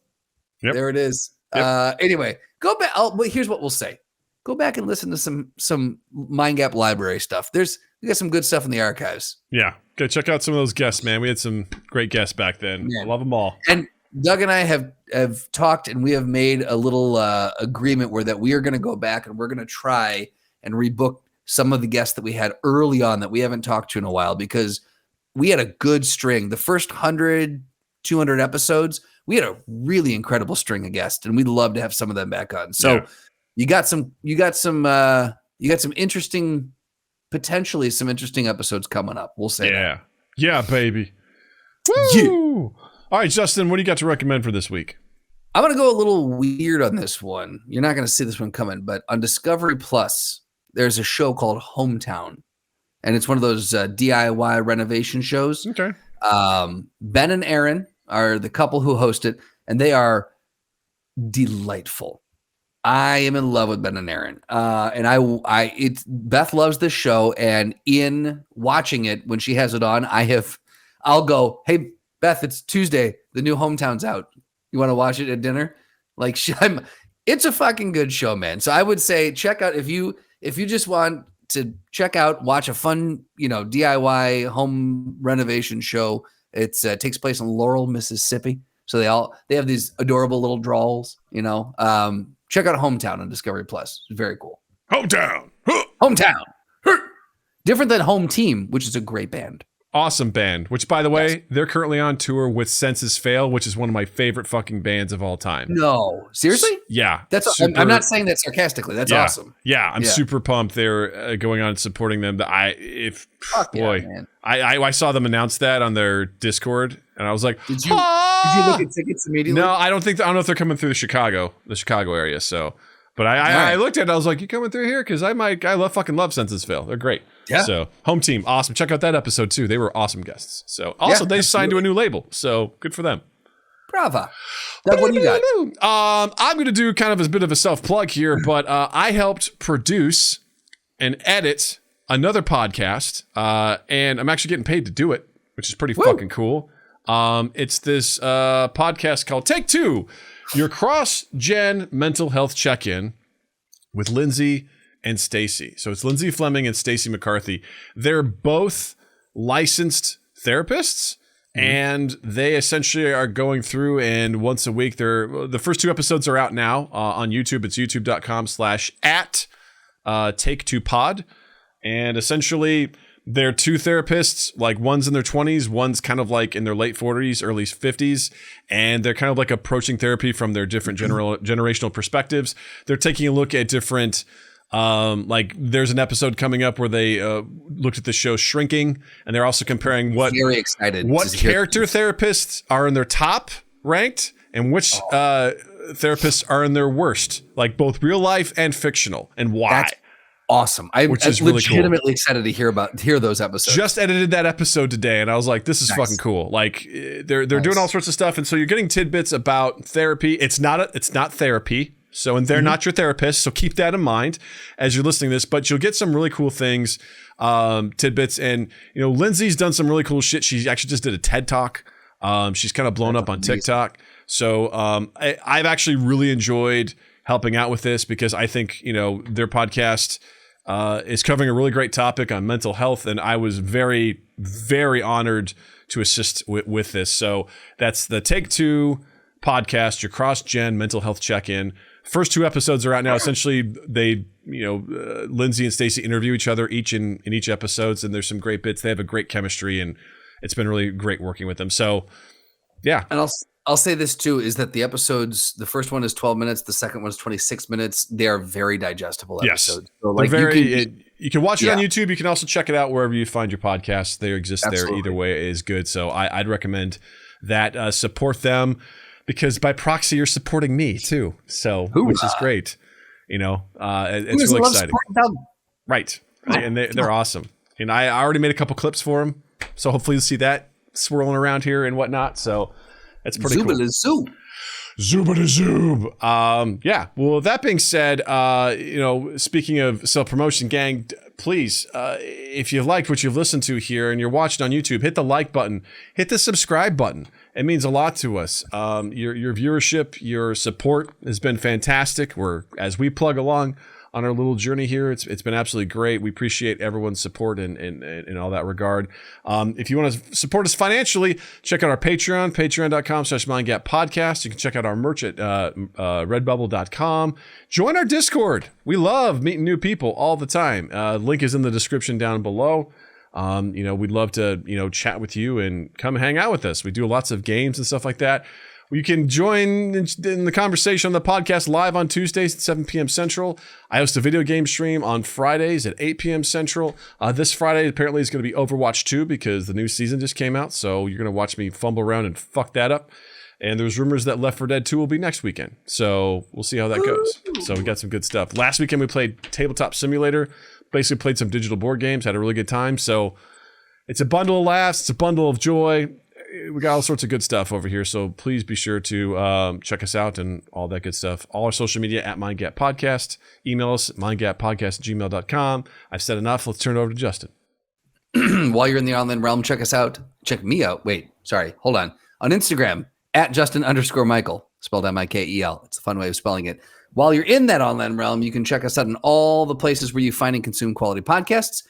Yep. There it is. Yep. Anyway, go back. Here's what we'll say. Go back and listen to some Mind Gap Library stuff. We got some good stuff in the archives. Yeah. Go check out some of those guests, man. We had some great guests back then. I love them all. And Doug and I have talked, and we have made a little agreement where that we are going to go back and we're going to try and rebook some of the guests that we had early on that we haven't talked to in a while, because we had a good string. The first 100, 200 episodes, we had a really incredible string of guests, and we'd love to have some of them back on. So you got some interesting, potentially some interesting episodes coming up. We'll say that. Yeah, baby. Woo! Yeah. All right, Justin, what do you got to recommend for this week? I'm going to go a little weird on this one. You're not going to see this one coming, but on Discovery Plus, there's a show called Hometown, and it's one of those DIY renovation shows. Okay. Ben and Aaron are the couple who host it, and they are delightful. I am in love with Ben and Aaron. And Beth loves this show, and in watching it, when she has it on, I'll go, hey, Beth, it's Tuesday. The new Hometown's out. You want to watch it at dinner? Like, it's a fucking good show, man. So I would say check out, if you just want to watch a fun, DIY home renovation show. It takes place in Laurel, Mississippi. So they have these adorable little drawls, check out Hometown on Discovery Plus. It's very cool. Hometown. Hometown. Different than Home Team, which is a great band. Awesome band, which, by the way, they're currently on tour with Senses Fail, which is one of my favorite fucking bands of all time. No, seriously? Yeah. I'm not saying that sarcastically. That's awesome. Yeah, I'm super pumped. They're going on supporting them. I saw them announce that on their Discord, and I was like, did you look at tickets immediately? No, I don't know if they're coming through the Chicago area. So, but I looked at it, I was like, you coming through here? Because I fucking love Senses Fail. They're great. Yeah. So Home Team, awesome. Check out that episode too. They were awesome guests. So also they signed to a new label. So good for them. Bravo. Doug, what do you got? I'm going to do kind of a bit of a self-plug here, but I helped produce and edit another podcast, and I'm actually getting paid to do it, which is pretty fucking cool. It's this podcast called Take Two, your cross-gen mental health check-in with Lindsay and Stacy. So it's Lindsay Fleming and Stacy McCarthy. They're both licensed therapists, and they essentially are going through, and once a week, the first 2 episodes are out now on YouTube. It's youtube.com/@take2pod. And essentially they're two therapists, like one's in their 20s, one's kind of like in their late 40s, early 50s, and they're kind of like approaching therapy from their different generational perspectives. They're taking a look at different, like there's an episode coming up where they looked at the show Shrinking, and they're also comparing what character therapists are in their top ranked and which therapists are in their worst, like both real life and fictional, and why. That's awesome. I'm legitimately excited to hear those episodes. Just edited that episode today, and I was like, this is fucking cool. Like they're doing all sorts of stuff, and so you're getting tidbits about therapy. It's not therapy. So, and they're not your therapist. So keep that in mind as you're listening to this, but you'll get some really cool things, tidbits. And, you know, Lindsay's done some really cool shit. She actually just did a TED Talk. She's kind of blown up on TikTok. So I've actually really enjoyed helping out with this because I think, you know, their podcast is covering a really great topic on mental health. And I was very, very honored to assist with this. So that's the Take Two podcast, your cross-gen mental health check-in. First 2 episodes are out now. Essentially, they, you know, Lindsay and Stacey interview each other each in each episodes, and there's some great bits. They have a great chemistry, and it's been really great working with them. So, yeah. And I'll say this too, is that the episodes, the first one is 12 minutes, the second one is 26 minutes. They are very digestible episodes. So like you can watch it on YouTube. You can also check it out wherever you find your podcasts. They exist there. Either way is good. So I'd recommend that. Support them. Because by proxy, you're supporting me too. So, which is great. You know, it's really exciting. Right. And they're awesome. And I already made a couple clips for them. So hopefully you'll see that swirling around here and whatnot. So it's pretty cool. Zoobity-zoob. Yeah. Well, that being said, you know, speaking of self-promotion, gang, please, if you've liked what you've listened to here and you're watching on YouTube, hit the like button, hit the subscribe button. It means a lot to us. Your viewership, your support has been fantastic. As we plug along on our little journey here, it's been absolutely great. We appreciate everyone's support in all that regard. If you want to support us financially, check out our Patreon, patreon.com/mindgappodcast. You can check out our merch at redbubble.com. Join our Discord. We love meeting new people all the time. Link is in the description down below. You know, we'd love to, you know, chat with you and come hang out with us. We do lots of games and stuff like that. You can join in the conversation on the podcast live on Tuesdays at 7 p.m. Central. I host a video game stream on Fridays at 8 p.m. Central. This Friday apparently is going to be Overwatch 2 because the new season just came out. So you're going to watch me fumble around and fuck that up. And there's rumors that Left 4 Dead 2 will be next weekend. So we'll see how that goes. So we got some good stuff. Last weekend we played Tabletop Simulator. Basically played some digital board games. Had a really good time. So it's a bundle of laughs. It's a bundle of joy. We got all sorts of good stuff over here, so please be sure to check us out and all that good stuff. All our social media at MindGap Podcast. Email us at mindgappodcast@gmail.com. I've said enough. Let's turn it over to Justin. While you're in the online realm, check us out. Check me out. Wait, sorry. Hold on. On Instagram, at Justin_Michael, spelled M-I-K-E-L. It's a fun way of spelling it. While you're in that online realm, you can check us out in all the places where you find and consume quality podcasts.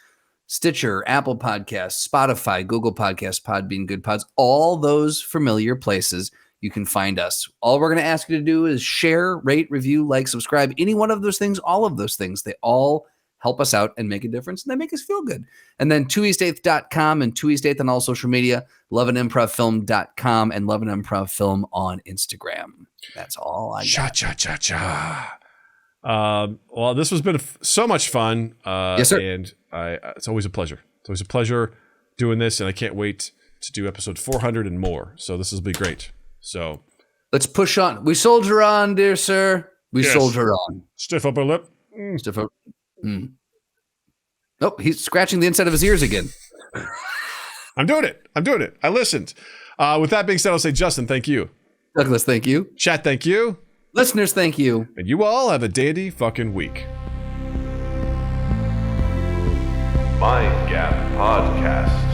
Stitcher, Apple Podcasts, Spotify, Google Podcasts, Podbean, Good Pods, all those familiar places you can find us. All we're going to ask you to do is share, rate, review, like, subscribe, any one of those things, all of those things. They all help us out and make a difference, and they make us feel good. And then 2east8th.com and 2east8th on all social media, loveandimprovfilm.com and loveandimprovfilm on Instagram. That's all I got. Cha-cha-cha-cha. Well, this has been so much fun. Yes, sir. And it's always a pleasure. It's always a pleasure doing this, and I can't wait to do episode 400 and more. So this will be great. So let's push on. We soldier on, dear sir. We soldier on. Stiff upper lip. Stiff up. Oh, he's scratching the inside of his ears again. I'm doing it. I listened. With that being said, I'll say, Justin, thank you. Douglas, thank you. Chat, thank you. Listeners, thank you. And you all have a dandy fucking week. Mind Gap Podcast.